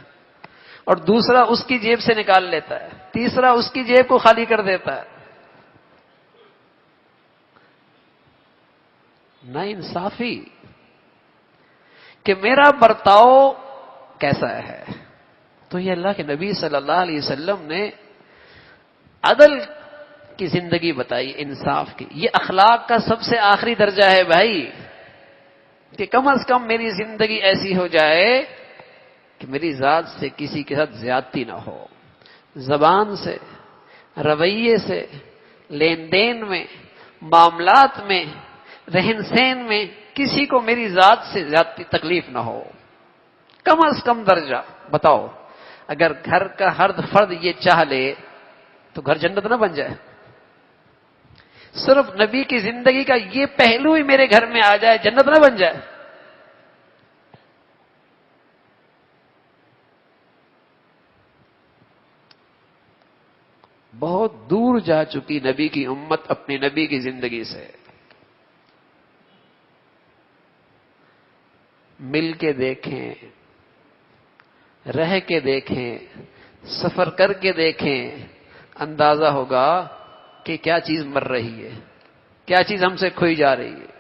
[SPEAKER 1] اور دوسرا اس کی جیب سے نکال لیتا ہے، تیسرا اس کی جیب کو خالی کر دیتا ہے۔ نا انصافی کہ میرا برتاؤ کیسا ہے۔ تو یہ اللہ کے نبی صلی اللہ علیہ وسلم نے عدل کی زندگی بتائی، انصاف کی۔ یہ اخلاق کا سب سے آخری درجہ ہے بھائی، کہ کم از کم میری زندگی ایسی ہو جائے کہ میری ذات سے کسی کے ساتھ زیادتی نہ ہو، زبان سے، رویے سے، لین دین میں، معاملات میں، رہن سہن میں کسی کو میری ذات سے زیادتی تکلیف نہ ہو۔ کم از کم درجہ بتاؤ، اگر گھر کا ہر فرد یہ چاہ لے تو گھر جنت نہ بن جائے؟ صرف نبی کی زندگی کا یہ پہلو ہی میرے گھر میں آ جائے، جنت نہ بن جائے؟ بہت دور جا چکی نبی کی امت اپنے نبی کی زندگی سے۔ مل کے دیکھیں، رہ کے دیکھیں، سفر کر کے دیکھیں، اندازہ ہوگا کہ کیا چیز مر رہی ہے، کیا چیز ہم سے کھوئی جا رہی ہے۔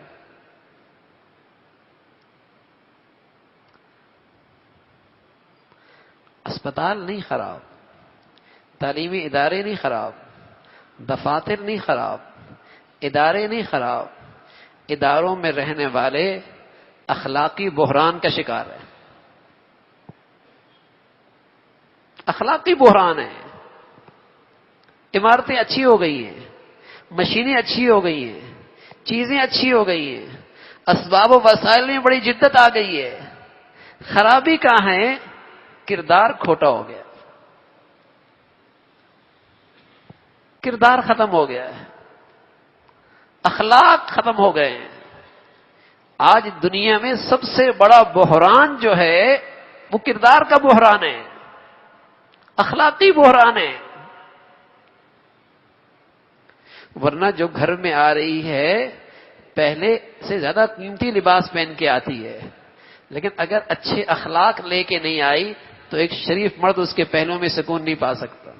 [SPEAKER 1] اسپتال نہیں خراب، تعلیمی ادارے نہیں خراب، دفاتر نہیں خراب، ادارے نہیں خراب، اداروں میں رہنے والے اخلاقی بحران کا شکار ہیں، اخلاقی بحران ہے۔ عمارتیں اچھی ہو گئی ہیں، مشینیں اچھی ہو گئی ہیں، چیزیں اچھی ہو گئی ہیں، اسباب و وسائل میں بڑی جدت آ گئی ہے، خرابی کہاں ہے؟ کردار کھوٹا ہو گیا، کردار ختم ہو گیا ہے، اخلاق ختم ہو گئے ہیں۔ آج دنیا میں سب سے بڑا بحران جو ہے وہ کردار کا بحران ہے، اخلاقی بحران ہے۔ ورنہ جو گھر میں آ رہی ہے پہلے سے زیادہ قیمتی لباس پہن کے آتی ہے، لیکن اگر اچھے اخلاق لے کے نہیں آئی تو ایک شریف مرد اس کے پہلو میں سکون نہیں پا سکتا۔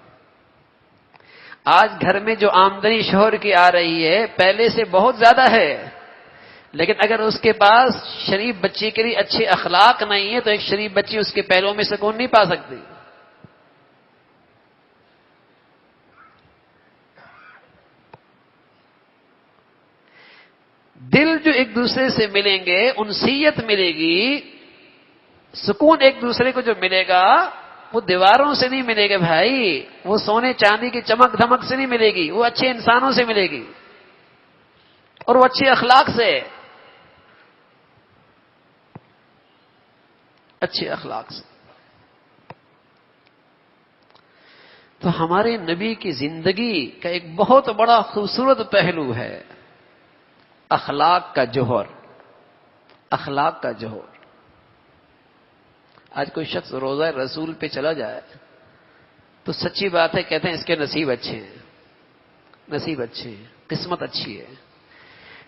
[SPEAKER 1] آج گھر میں جو آمدنی شوہر کی آ رہی ہے پہلے سے بہت زیادہ ہے، لیکن اگر اس کے پاس شریف بچی کے لیے اچھے اخلاق نہیں ہے تو ایک شریف بچی اس کے پہلو میں سکون نہیں پا سکتی۔ دل جو ایک دوسرے سے ملیں گے، انسیت ملے گی، سکون ایک دوسرے کو جو ملے گا وہ دیواروں سے نہیں ملے گا بھائی، وہ سونے چاندی کی چمک دھمک سے نہیں ملے گی، وہ اچھے انسانوں سے ملے گی اور وہ اچھے اخلاق سے، اچھے اخلاق سے۔ تو ہمارے نبی کی زندگی کا ایک بہت بڑا خوبصورت پہلو ہے اخلاق کا جوہر، اخلاق کا جوہر۔ آج کوئی شخص روزہ رسول پہ چلا جائے تو سچی بات ہے کہتے ہیں اس کے نصیب اچھے ہیں، نصیب اچھے ہیں، قسمت اچھی ہے۔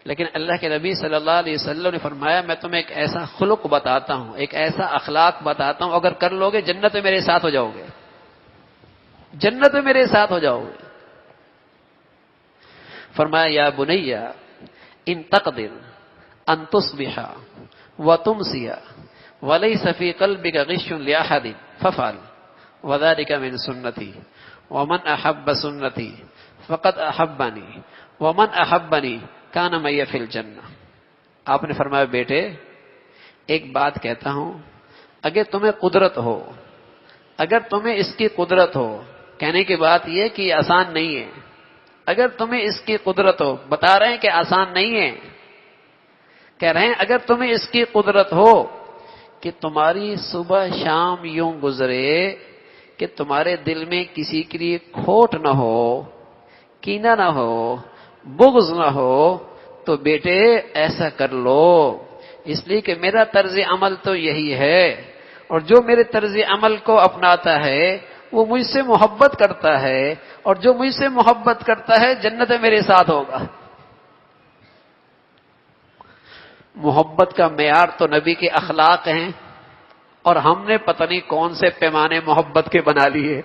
[SPEAKER 1] لیکن اللہ کے نبی صلی اللہ علیہ وسلم نے فرمایا میں تمہیں ایک ایسا خلق بتاتا ہوں، ایک ایسا اخلاق بتاتا ہوں، اگر کر لو گے جنت میں میرے ساتھ ہو جاؤ گے، جنت میں میرے ساتھ ہو جاؤ گے۔ فرمایا یا بنیا ان تقدر ان تصبح وتمسی ولیس فی قلبک غش لاحد ففعل وذلک من سنتی ومن احب سنتی فقد احبنی ومن احبنی کان معی فی الجنہ۔ آپ نے فرمایا بیٹے ایک بات کہتا ہوں، اگر تمہیں قدرت ہو، اگر تمہیں اس کی قدرت ہو، کہنے کی بات یہ کہ یہ آسان نہیں ہے، اگر تمہیں اس کی قدرت ہو، بتا رہے ہیں کہ آسان نہیں ہے، کہہ رہے ہیں اگر تمہیں اس کی قدرت ہو کہ تمہاری صبح شام یوں گزرے کہ تمہارے دل میں کسی کے لیے کھوٹ نہ ہو، کینہ نہ ہو، بغض نہ ہو، تو بیٹے ایسا کر لو، اس لیے کہ میرا طرز عمل تو یہی ہے، اور جو میرے طرز عمل کو اپناتا ہے وہ مجھ سے محبت کرتا ہے، اور جو مجھ سے محبت کرتا ہے جنت میں میرے ساتھ ہوگا۔ محبت کا معیار تو نبی کے اخلاق ہیں، اور ہم نے پتہ نہیں کون سے پیمانے محبت کے بنا لیے۔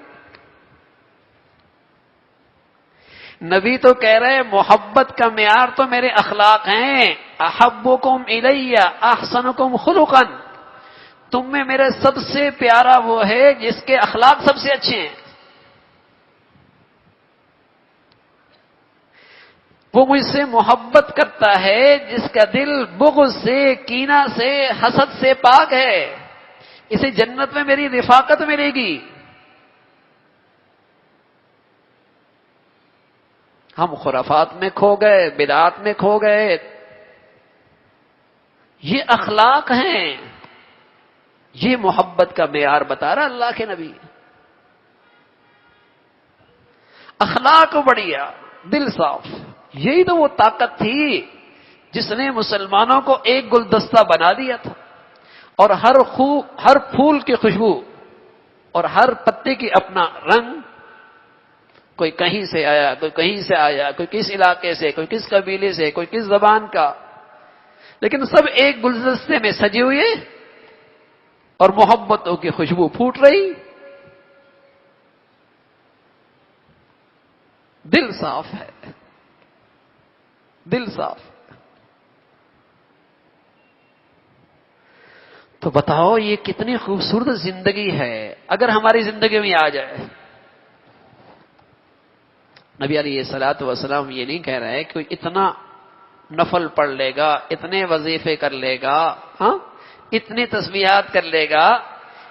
[SPEAKER 1] نبی تو کہہ رہے محبت کا معیار تو میرے اخلاق ہیں، احبکم الی احسنکم خلقا، تم میں میرا سب سے پیارا وہ ہے جس کے اخلاق سب سے اچھے ہیں۔ وہ مجھ سے محبت کرتا ہے جس کا دل بغض سے، کینہ سے، حسد سے پاک ہے، اسے جنت میں میری رفاقت ملے گی۔ ہم خرافات میں کھو گئے، بدعات میں کھو گئے۔ یہ اخلاق ہیں، یہ محبت کا معیار بتا رہا اللہ کے نبی۔ اخلاق بڑھیا، دل صاف، یہی تو وہ طاقت تھی جس نے مسلمانوں کو ایک گلدستہ بنا دیا تھا، اور ہر پھول کی خوشبو اور ہر پتے کی اپنا رنگ، کوئی کہیں سے آیا، کوئی کہیں سے آیا، کوئی کس علاقے سے، کوئی کس قبیلے سے، کوئی کس زبان کا، لیکن سب ایک گلدستے میں سجے ہوئے اور محبتوں کی خوشبو پھوٹ رہی۔ دل صاف ہے، دل صاف۔ تو بتاؤ یہ کتنی خوبصورت زندگی ہے اگر ہماری زندگی میں آ جائے۔ نبی علیہ الصلوۃ والسلام یہ نہیں کہہ رہے کہ کوئی اتنا نفل پڑھ لے گا، اتنے وظیفے کر لے گا، ہاں اتنی تسبیحات کر لے گا،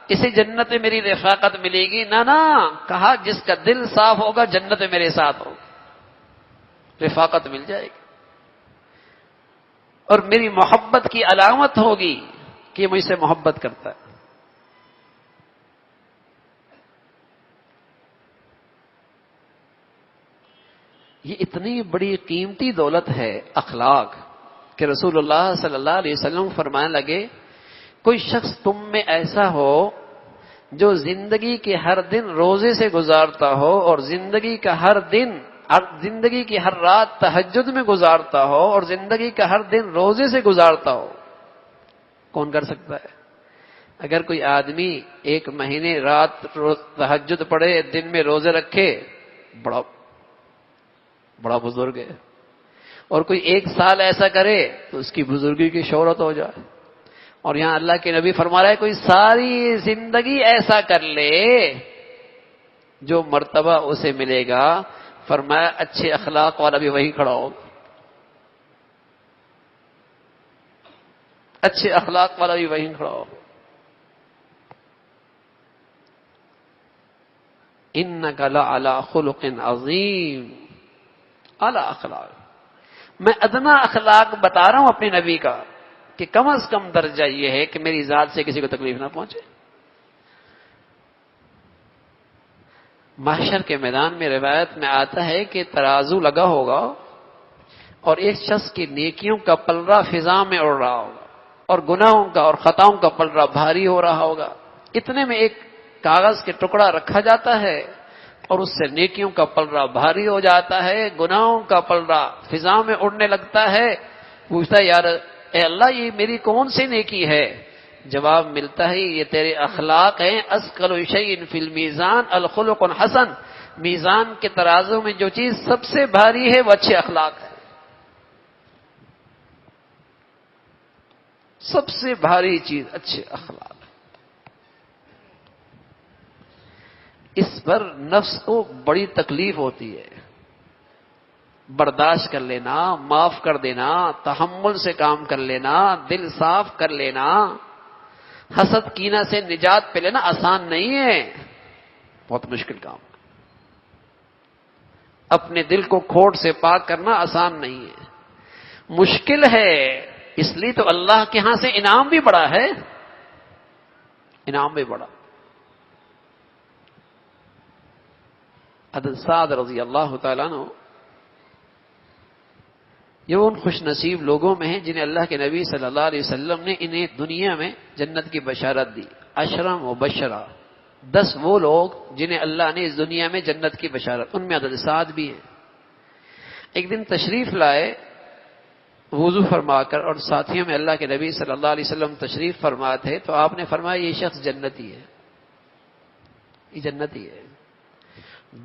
[SPEAKER 1] اسے جنت میں میری رفاقت ملے گی۔ نہ، کہا جس کا دل صاف ہوگا جنت میں میرے ساتھ ہوگا، رفاقت مل جائے گی، اور میری محبت کی علامت ہوگی کہ یہ مجھ سے محبت کرتا ہے۔ یہ اتنی بڑی قیمتی دولت ہے اخلاق کہ رسول اللہ صلی اللہ علیہ وسلم فرمانے لگے کوئی شخص تم میں ایسا ہو جو زندگی کے ہر دن روزے سے گزارتا ہو، اور زندگی کی ہر رات تہجد میں گزارتا ہو، اور زندگی کا ہر دن روزے سے گزارتا ہو۔ کون کر سکتا ہے؟ اگر کوئی آدمی ایک مہینے رات تہجد پڑھے، دن میں روزے رکھے، بڑا بزرگ ہے، اور کوئی ایک سال ایسا کرے تو اس کی بزرگی کی شہرت ہو جائے۔ اور یہاں اللہ کے نبی فرما رہا ہے کوئی ساری زندگی ایسا کر لے جو مرتبہ اسے ملے گا، فرمایا اچھے اخلاق والا بھی وہیں کھڑا ہوگا، اچھے اخلاق والا بھی وہیں کھڑا ہوگا۔ انک لعلی خلق عظیم، اعلی اخلاق۔ میں ادنا اخلاق بتا رہا ہوں اپنے نبی کا کہ کم از کم درجہ یہ ہے کہ میری ذات سے کسی کو تکلیف نہ پہنچے۔ محشر کے میدان میں روایت میں آتا ہے کہ ترازو لگا ہوگا اور ایک شخص کی نیکیوں کا پلڑا فضا میں اڑ رہا ہوگا، اور گناہوں کا اور خطاؤں کا پلڑا بھاری ہو رہا ہوگا۔ اتنے میں ایک کاغذ کے ٹکڑا رکھا جاتا ہے اور اس سے نیکیوں کا پلڑا بھاری ہو جاتا ہے، گناہوں کا پلڑا فضا میں اڑنے لگتا ہے۔ پوچھتا ہے یار اے اللہ یہ میری کون سی نیکی ہے؟ جواب ملتا ہے یہ تیرے اخلاق ہیں۔ اثقل شیء فی المیزان الخلق الحسن، میزان کے ترازو میں جو چیز سب سے بھاری ہے وہ اچھے اخلاق ہے۔ سب سے بھاری چیز اچھے اخلاق۔ اس پر نفس کو بڑی تکلیف ہوتی ہے، برداشت کر لینا، معاف کر دینا، تحمل سے کام کر لینا، دل صاف کر لینا، حسد کینہ سے نجات پہ لینا آسان نہیں ہے، بہت مشکل کام ہے۔ اپنے دل کو کھوٹ سے پاک کرنا آسان نہیں ہے، مشکل ہے۔ اس لیے تو اللہ کے ہاں سے انعام بھی بڑا ہے، انعام بھی بڑا۔ حضرت سعد رضی اللہ تعالیٰ عنہ یہ ان خوش نصیب لوگوں میں ہیں جنہیں اللہ کے نبی صلی اللہ علیہ وسلم نے انہیں دنیا میں جنت کی بشارت دی، عشرہ مبشرہ۔ 10 وہ لوگ جنہیں اللہ نے اس دنیا میں جنت کی بشارت، ان میں حضرت سعد بھی ہیں۔ ایک دن تشریف لائے وضو فرما کر، اور ساتھیوں میں اللہ کے نبی صلی اللہ علیہ وسلم تشریف فرما تھے، تو آپ نے فرمایا یہ شخص جنتی ہے، یہ جنتی ہے۔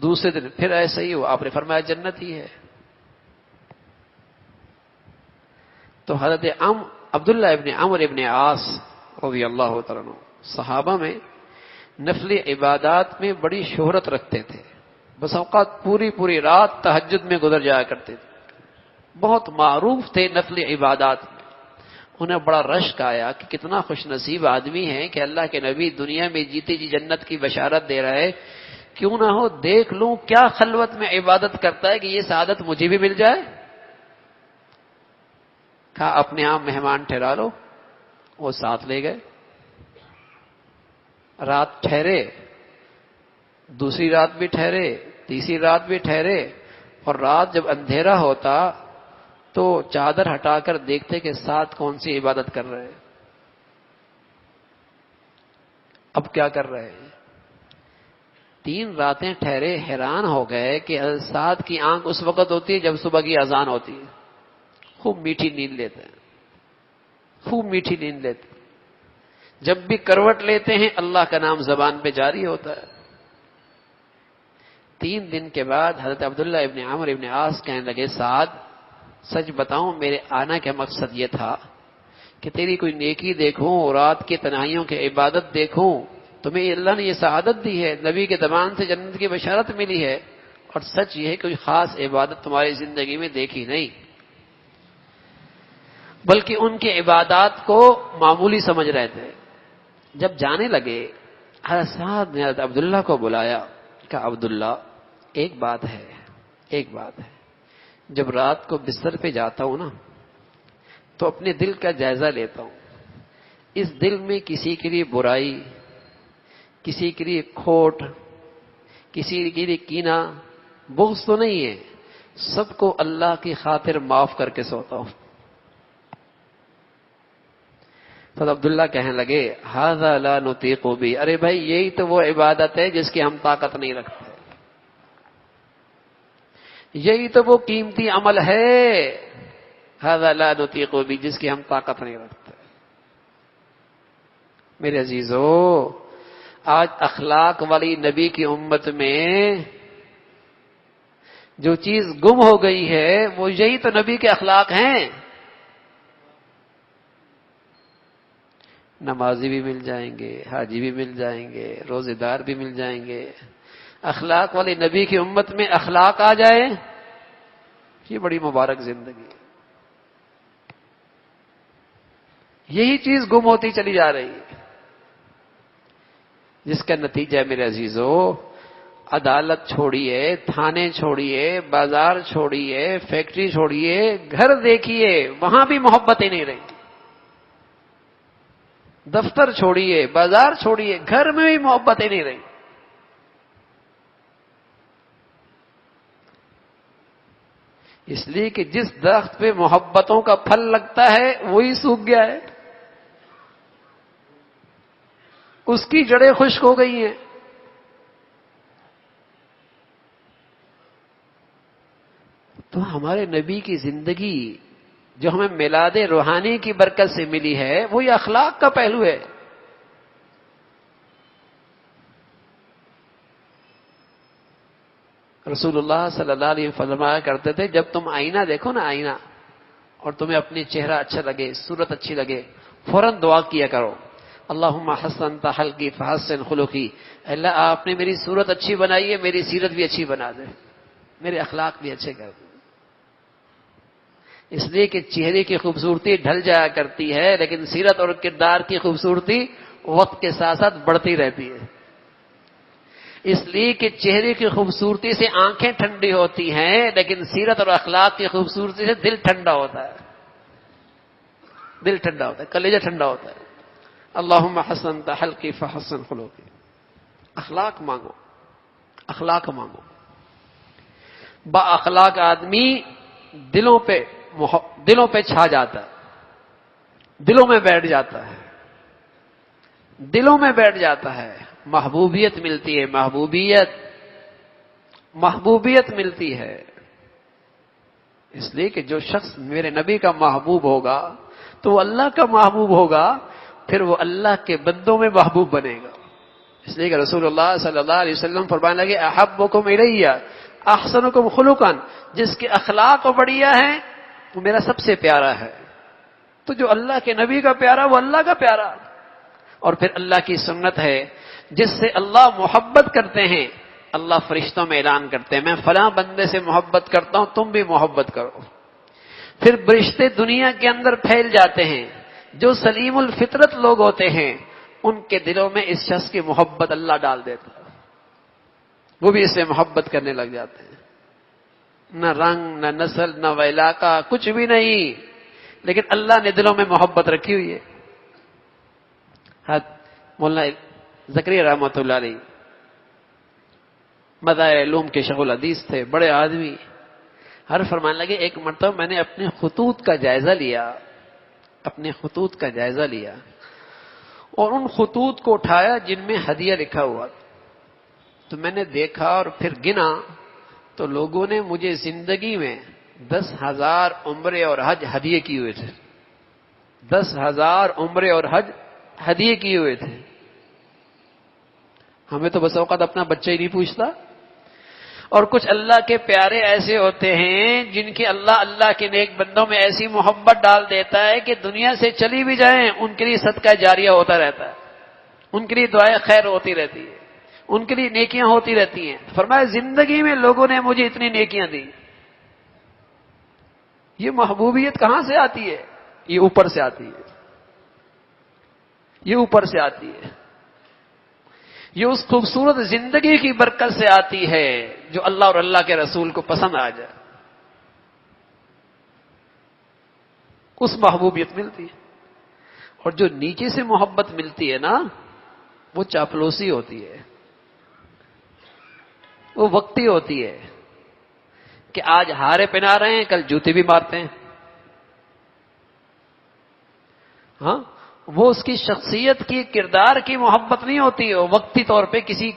[SPEAKER 1] دوسرے دن پھر ایسا ہی ہوا، آپ نے فرمایا جنتی ہے۔ تو حضرت عبداللہ ابن عمرو ابن عاص رضی اللہ تعالیٰ عنہ صحابہ میں نفل عبادات میں بڑی شہرت رکھتے تھے، بس اوقات پوری رات تہجد میں گزر جایا کرتے تھے، بہت معروف تھے نفل عبادات میں۔ انہیں بڑا رشک آیا کہ کتنا خوش نصیب آدمی ہے کہ اللہ کے نبی دنیا میں جیتے جی جنت کی بشارت دے رہا ہے، کیوں نہ ہو دیکھ لوں کیا خلوت میں عبادت کرتا ہے کہ یہ سعادت مجھے بھی مل جائے۔ کہا اپنے آپ مہمان ٹھہرا لو، وہ ساتھ لے گئے، رات ٹھہرے، دوسری رات بھی ٹھہرے، تیسری رات بھی ٹھہرے، اور رات جب اندھیرا ہوتا تو چادر ہٹا کر دیکھتے کہ ساتھ کون سی عبادت کر رہے ہیں۔ اب کیا کر رہے ہیں؟ 3 راتیں ٹھہرے، حیران ہو گئے کہ ساتھ کی آنکھ اس وقت ہوتی ہے جب صبح کی اذان ہوتی ہے، خوب میٹھی نیند لیتے ہیں، خوب میٹھی نیند لیتے ہیں، جب بھی کروٹ لیتے ہیں اللہ کا نام زبان پہ جاری ہوتا ہے۔ 3 دن کے بعد حضرت عبداللہ ابن عمرو ابن عاص کہنے لگے سعد سچ بتاؤں میرے آنا کا مقصد یہ تھا کہ تیری کوئی نیکی دیکھوں، رات کی تنہائیوں کی عبادت دیکھوں، تمہیں اللہ نے یہ سعادت دی ہے، نبی کے زبان سے جنت کی بشارت ملی ہے، اور سچ یہ ہے کہ کوئی خاص عبادت تمہاری زندگی میں دیکھی نہیں، بلکہ ان کی عبادات کو معمولی سمجھ رہے تھے۔ جب جانے لگے حضرت سعد نے حضرت عبداللہ کو بلایا، کہا عبداللہ ایک بات ہے، جب رات کو بستر پہ جاتا ہوں نا تو اپنے دل کا جائزہ لیتا ہوں، اس دل میں کسی کے لیے برائی، کسی کے لیے کھوٹ، کسی کے لیے کینہ، بغض تو نہیں ہے، سب کو اللہ کی خاطر معاف کر کے سوتا ہوں۔ تو عبداللہ کہنے لگے ھذا لا نطیق بھی، ارے بھائی یہی تو وہ عبادت ہے جس کی ہم طاقت نہیں رکھتے، یہی تو وہ قیمتی عمل ہے ھذا لا نطیق بھی جس کی ہم طاقت نہیں رکھتے۔ میرے عزیزو، آج اخلاق والی نبی کی امت میں جو چیز گم ہو گئی ہے وہ یہی تو نبی کے اخلاق ہیں۔ نمازی بھی مل جائیں گے، حاجی بھی مل جائیں گے، روزے دار بھی مل جائیں گے، اخلاق والی نبی کی امت میں اخلاق آ جائے، یہ بڑی مبارک زندگی ہے۔ یہی چیز گم ہوتی چلی جا رہی ہے، جس کا نتیجہ میرے عزیزو عدالت چھوڑیے، تھانے چھوڑیے، بازار چھوڑیے، فیکٹری چھوڑیے، گھر دیکھیے، وہاں بھی محبتیں نہیں رہی، دفتر چھوڑیے، بازار چھوڑیے، گھر میں بھی محبتیں نہیں رہی۔ اس لیے کہ جس درخت پہ محبتوں کا پھل لگتا ہے وہی سوکھ گیا ہے، اس کی جڑیں خشک ہو گئی ہیں۔ تو ہمارے نبی کی زندگی جو ہمیں میلاد روحانی کی برکت سے ملی ہے وہ یہ اخلاق کا پہلو ہے۔ رسول اللہ صلی اللہ علیہ وسلم فرمایا کرتے تھے جب تم آئینہ دیکھو نا، آئینہ، اور تمہیں اپنی چہرہ اچھا لگے، صورت اچھی لگے، فوراً دعا کیا کرو اللہم حسنت خلقی فحسن خلقی، اللہ آپ نے میری صورت اچھی بنائی ہے، میری سیرت بھی اچھی بنا دے، میرے اخلاق بھی اچھے کر دے۔ اس لیے کہ چہرے کی خوبصورتی ڈھل جایا کرتی ہے، لیکن سیرت اور کردار کی خوبصورتی وقت کے ساتھ ساتھ بڑھتی رہتی ہے۔ اس لیے کہ چہرے کی خوبصورتی سے آنکھیں ٹھنڈی ہوتی ہیں، لیکن سیرت اور اخلاق کی خوبصورتی سے دل ٹھنڈا ہوتا ہے، دل ٹھنڈا ہوتا ہے، کلیجہ ٹھنڈا ہوتا ہے۔ اللہم حسنت خلقی فحسن خلقی، اخلاق مانگو، اخلاق مانگو۔ با اخلاق آدمی دلوں پہ چھا جاتا ہے، دلوں میں بیٹھ جاتا ہے، دلوں میں بیٹھ جاتا ہے۔ محبوبیت ملتی ہے، محبوبیت ملتی ہے. اس لیے کہ جو شخص میرے نبی کا محبوب ہوگا تو وہ اللہ کا محبوب ہوگا، پھر وہ اللہ کے بندوں میں محبوب بنے گا. اس لیے کہ رسول اللہ صلی اللہ علیہ وسلم فرمانے لگے احبکم الی احسنکم خلقا، جس کے اخلاق بڑھیا ہیں وہ میرا سب سے پیارا ہے. تو جو اللہ کے نبی کا پیارا وہ اللہ کا پیارا. اور پھر اللہ کی سنت ہے، جس سے اللہ محبت کرتے ہیں اللہ فرشتوں میں اعلان کرتے ہیں میں فلاں بندے سے محبت کرتا ہوں، تم بھی محبت کرو. پھر رشتے دنیا کے اندر پھیل جاتے ہیں. جو سلیم الفطرت لوگ ہوتے ہیں ان کے دلوں میں اس شخص کی محبت اللہ ڈال دیتا ہے، وہ بھی اس سے محبت کرنے لگ جاتے ہیں. نہ رنگ، نہ نسل، نہ علاقہ، کچھ بھی نہیں، لیکن اللہ نے دلوں میں محبت رکھی ہوئی ہے. مولانا زکریا رحمۃ اللہ علیہ مدائر علوم کے شیخ الحدیث تھے، بڑے آدمی. ہر فرمانے لگے ایک مرتبہ میں نے اپنے خطوط کا جائزہ لیا اور ان خطوط کو اٹھایا جن میں ہدیہ لکھا ہوا تھا. تو میں نے دیکھا اور پھر گنا تو لوگوں نے مجھے زندگی میں 10,000 عمرے اور حج ہدیے کیے ہوئے تھے. 10,000 عمرے اور حج ہدیے کیے ہوئے تھے. ہمیں تو بس اوقات اپنا بچہ ہی نہیں پوچھتا. اور کچھ اللہ کے پیارے ایسے ہوتے ہیں جن کی اللہ کے نیک بندوں میں ایسی محبت ڈال دیتا ہے کہ دنیا سے چلی بھی جائیں ان کے لیے صدقہ جاریہ ہوتا رہتا ہے، ان کے لیے دعائیں خیر ہوتی رہتی ہے، ان کے لیے نیکیاں ہوتی رہتی ہیں. فرمایا زندگی میں لوگوں نے مجھے اتنی نیکیاں دی. یہ محبوبیت کہاں سے آتی ہے؟ یہ اوپر سے آتی ہے، یہ اوپر سے آتی ہے. یہ اس خوبصورت زندگی کی برکت سے آتی ہے جو اللہ اور اللہ کے رسول کو پسند آ جائے، اس محبوبیت ملتی ہے. اور جو نیچے سے محبت ملتی ہے نا وہ چاپلوسی ہوتی ہے، وہ وقتی ہوتی ہے کہ آج ہارے پہنا رہے ہیں کل جوتے بھی مارتے ہیں. ہاں، وہ اس کی شخصیت کی کردار کی محبت نہیں ہوتی ہے، وہ وقتی طور پہ کسی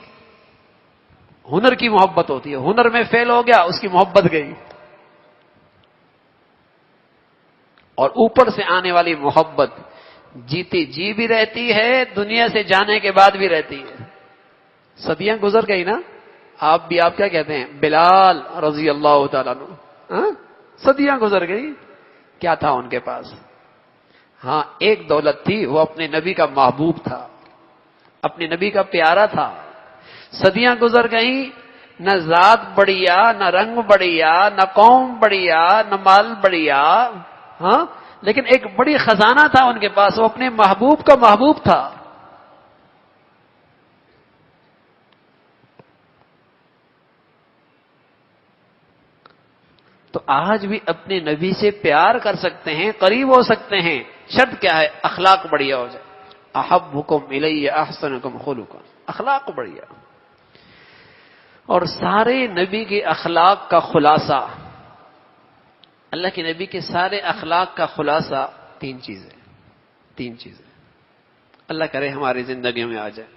[SPEAKER 1] ہنر کی محبت ہوتی ہے. ہنر میں فیل ہو گیا اس کی محبت گئی. اور اوپر سے آنے والی محبت جیتی جی بھی رہتی ہے، دنیا سے جانے کے بعد بھی رہتی ہے. صدیاں گزر گئی نا. آپ کیا کہتے ہیں بلال رضی اللہ تعالیٰ عنہ، صدیاں گزر گئی. کیا تھا ان کے پاس؟ ہاں ایک دولت تھی، وہ اپنے نبی کا محبوب تھا، اپنے نبی کا پیارا تھا. صدیاں گزر گئیں، نہ ذات بڑھیا، نہ رنگ بڑھیا، نہ قوم بڑھیا، نہ مال بڑھیا. ہاں لیکن ایک بڑی خزانہ تھا ان کے پاس، وہ اپنے محبوب کا محبوب تھا. تو آج بھی اپنے نبی سے پیار کر سکتے ہیں، قریب ہو سکتے ہیں. شرط کیا ہے؟ اخلاق بڑھیا ہو جائے. احبکم الی احسنکم خلقا، اخلاق بڑھیا. اور سارے نبی کے اخلاق کا خلاصہ، اللہ کے نبی کے سارے اخلاق کا خلاصہ تین چیزیں اللہ کرے ہماری زندگیوں میں آ جائے.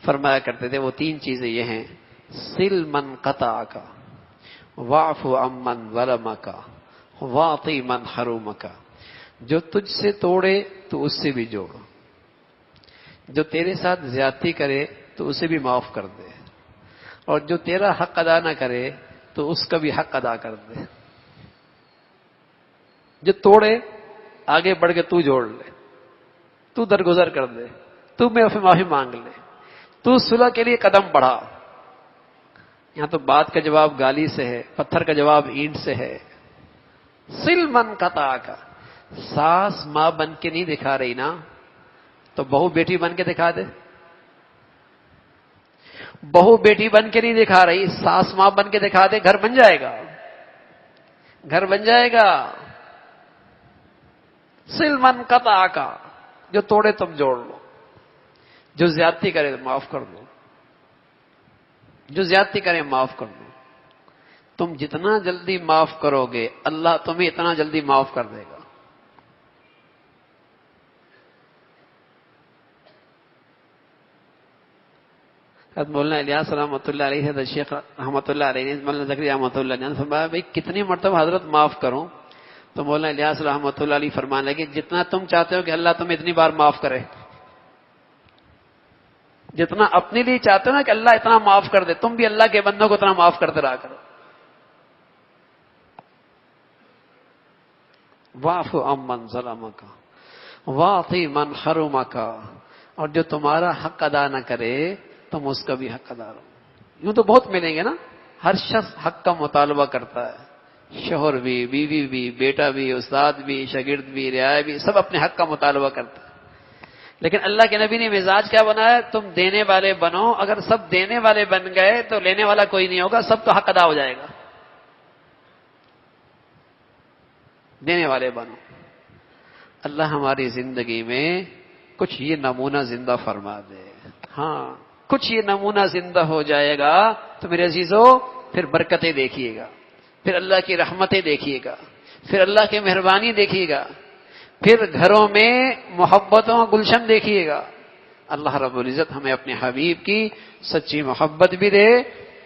[SPEAKER 1] فرمایا کرتے تھے وہ تین چیزیں یہ ہیں: سل من قطعک، واعف عمن ظلمک، واطی من حرمک. جو تجھ سے توڑے تو اس سے بھی جوڑ، جو تیرے ساتھ زیادتی کرے تو اسے بھی معاف کر دے، اور جو تیرا حق ادا نہ کرے تو اس کا بھی حق ادا کر دے. جو توڑے آگے بڑھ کے تو جوڑ لے، تو درگزر کر دے، تو معافی مانگ لے، تو صلح کے لیے قدم بڑھا. یہاں تو بات کا جواب گالی سے ہے، پتھر کا جواب اینٹ سے ہے. سل من قطعک، ساس ماں بن کے نہیں دکھا رہی نا تو بہو بیٹی بن کے دکھا دے. بہو بیٹی بن کے نہیں دکھا رہی، ساس ماں بن کے دکھا دے، گھر بن جائے گا، گھر بن جائے گا. سل من قطعک، جو توڑے تم جوڑ لو، جو زیادتی کرے معاف کر دو، جو زیادتی کرے معاف کر دو. تم جتنا جلدی معاف کرو گے اللہ تمہیں اتنا جلدی معاف کر دے گا. حضرت مولانا الیاس رحمۃ اللہ علیہ حضرت شیخ رحمۃ اللہ علیہ نے مولانا زکریا رحمۃ اللہ علیہ نے فرمایا بھائی کتنی مرتبہ حضرت معاف کروں؟ تو مولانا الیاس رحمۃ اللہ علیہ فرمانے لگے جتنا تم چاہتے ہو کہ اللہ تمہیں اتنی بار معاف کرے، جتنا اپنے لیے چاہتے ہو نا کہ اللہ اتنا معاف کر دے، تم بھی اللہ کے بندوں کو اتنا معاف کرتے رہا کرو۔ واعف عمن ظلمک واعطِ من حرمک، اور جو تمہارا حق ادا نہ کرے تم اس کا بھی حق ادا کرو۔ یوں تو بہت ملیں گے نا، ہر شخص حق کا مطالبہ کرتا ہے، شوہر بھی، بیوی بھی، بیٹا بھی، استاد بھی، شاگرد بھی، رعایا بھی، سب اپنے حق کا مطالبہ کرتا ہے۔ لیکن اللہ کے نبی نے مزاج کیا بنایا؟ تم دینے والے بنو، اگر سب دینے والے بن گئے تو لینے والا کوئی نہیں ہوگا، سب کا حق ادا ہو جائے گا۔ دینے والے بنو۔ اللہ ہماری زندگی میں کچھ یہ نمونہ زندہ فرما دے، ہاں کچھ یہ نمونہ زندہ ہو جائے گا تو میرے عزیزو پھر برکتیں دیکھیے گا، پھر اللہ کی رحمتیں دیکھیے گا، پھر اللہ کی مہربانی دیکھیے گا، پھر گھروں میں محبتوں کا گلشن دیکھیے گا۔ اللہ رب العزت ہمیں اپنے حبیب کی سچی محبت بھی دے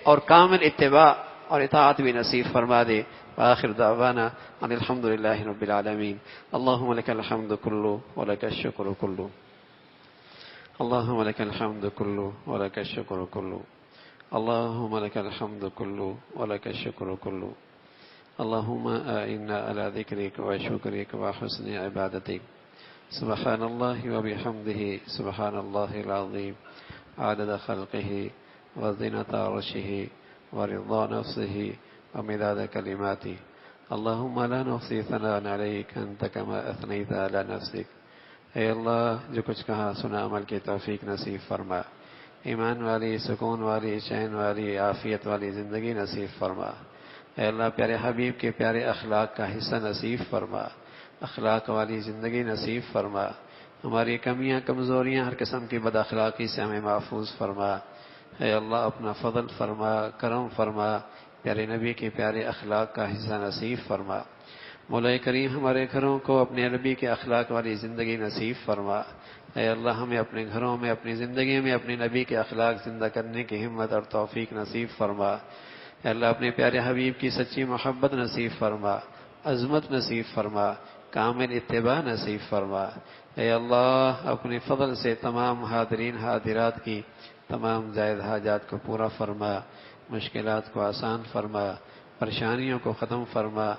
[SPEAKER 1] اور کامل اتباع اور اطاعت بھی نصیب فرما دے۔ وآخر دعوانا ان الحمد للہ رب العالمین۔ اللہم لک الحمد کلو ولک الشکر کلو، اللہم لک الحمد کلو ولک الشکر کلو، اللہم لک الحمد کلو ولک الشکر کلو، اللہم اعنا علی ذکرک وشکرک وحسن عبادتک، سبحان اللہ وبحمدہ سبحان اللہ العظیم، عدد خلقہ وزنۃ عرشہ ورضا نفسہ ومداد کلماتہ، اللہم لا نحصی ثناء علیک انت کما اثنیت علی نفسک۔ اے اللہ جو کچھ کہا سنا عمل کی توفیق نصیب فرما، ایمان والی، سکون والی، چین والی، عافیت والی زندگی نصیب فرما۔ اے اللہ پیارے حبیب کے پیارے اخلاق کا حصہ نصیب فرما، اخلاق والی زندگی نصیب فرما، ہماری کمیاں کمزوریاں ہر قسم کی بد اخلاقی سے ہمیں محفوظ فرما۔ اے اللہ اپنا فضل فرما، کرم فرما، پیارے نبی کے پیارے اخلاق کا حصہ نصیب فرما۔ مولا کریم ہمارے گھروں کو اپنے نبی کے اخلاق والی زندگی نصیب فرما۔ اے اللہ ہمیں اپنے گھروں میں، اپنی زندگی میں اپنے نبی کے اخلاق زندہ کرنے کی ہمت اور توفیق نصیب فرما۔ اے اللہ اپنے پیارے حبیب کی سچی محبت نصیب فرما، عظمت نصیب فرما، کامل اتباع نصیب فرما۔ اے اللہ اپنے فضل سے تمام حاضرین حاضرات کی تمام زائد حاجات کو پورا فرما، مشکلات کو آسان فرما، پریشانیوں کو ختم فرما،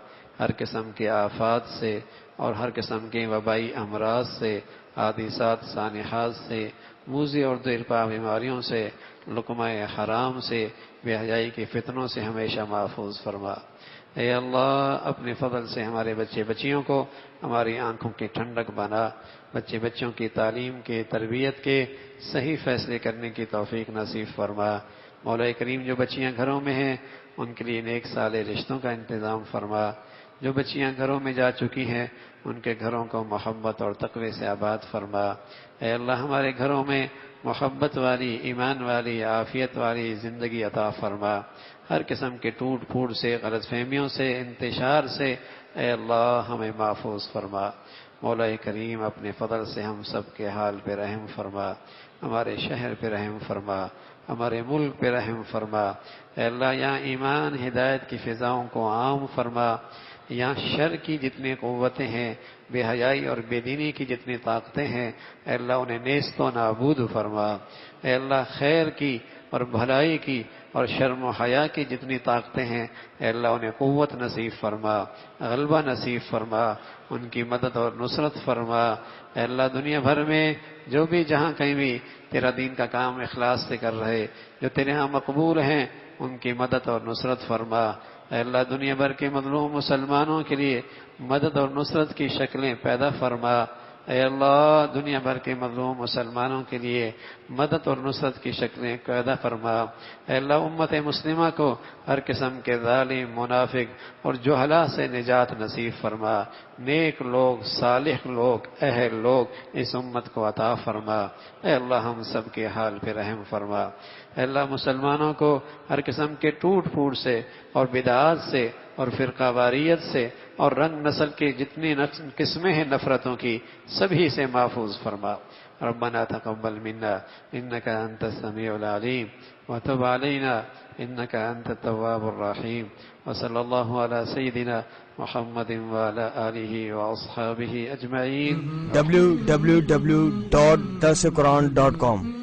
[SPEAKER 1] ہر قسم کے آفات سے اور ہر قسم کے وبائی امراض سے، حادثات سانحات سے، موذی اور دیرپا بیماریوں سے، لقمہ حرام سے، بے حیائی کے فتنوں سے ہمیشہ محفوظ فرما۔ اے اللہ اپنے فضل سے ہمارے بچے بچیوں کو ہماری آنکھوں کی ٹھنڈک بنا، بچے بچوں کی تعلیم کے، تربیت کے صحیح فیصلے کرنے کی توفیق نصیب فرما۔ مولا کریم جو بچیاں گھروں میں ہیں ان کے لیے نیک صالح رشتوں کا انتظام فرما، جو بچیاں گھروں میں جا چکی ہیں ان کے گھروں کو محبت اور تقوی سے آباد فرما۔ اے اللہ ہمارے گھروں میں محبت والی، ایمان والی، عافیت والی زندگی عطا فرما، ہر قسم کے ٹوٹ پھوٹ سے، غلط فہمیوں سے، انتشار سے اے اللہ ہمیں محفوظ فرما۔ مولا کریم اپنے فضل سے ہم سب کے حال پہ رحم فرما، ہمارے شہر پہ رحم فرما، ہمارے ملک پہ رحم فرما۔ اے اللہ یہاں ایمان ہدایت کی فضاؤں کو عام فرما، یہاں شر کی جتنی قوتیں ہیں، بے حیائی اور بے دینی کی جتنی طاقتیں ہیں اے اللہ انہیں نیست و نابود فرما۔ اے اللہ خیر کی اور بھلائی کی اور شرم و حیا کی جتنی طاقتیں ہیں اے اللہ انہیں قوت نصیب فرما، غلبہ نصیب فرما، ان کی مدد اور نصرت فرما۔ اے اللہ دنیا بھر میں جو بھی جہاں کہیں بھی تیرا دین کا کام اخلاص سے کر رہے، جو تیرے ہاں مقبول ہیں، ان کی مدد اور نصرت فرما۔ اے اللہ دنیا بھر کے مظلوم مسلمانوں کے لیے مدد اور نصرت کی شکلیں پیدا فرما۔ اے اللہ دنیا بھر کے مظلوم مسلمانوں کے لیے مدد اور نصرت کی شکلیں پیدا فرما۔ اے اللہ امت مسلمہ کو ہر قسم کے ظالم، منافق اور جہلا سے نجات نصیب فرما، نیک لوگ، صالح لوگ، اہل لوگ اس امت کو عطا فرما۔ اے اللہ ہم سب کے حال پہ رحم فرما۔ اے اللہ مسلمانوں کو ہر قسم کے ٹوٹ پھوٹ سے اور بدعات سے اور فرقہ واریت سے اور رنگ نسل کی جتنی قسمیں ہیں نفرتوں کی سبھی سے محفوظ فرما۔ ربنا تقبل منا إنك أنت السميع العليم وتب علينا إنك أنت التواب الرحيم وصلى الله على سيدنا محمد وعلى آله وأصحابه أجمعين.
[SPEAKER 2] www.dasquran.com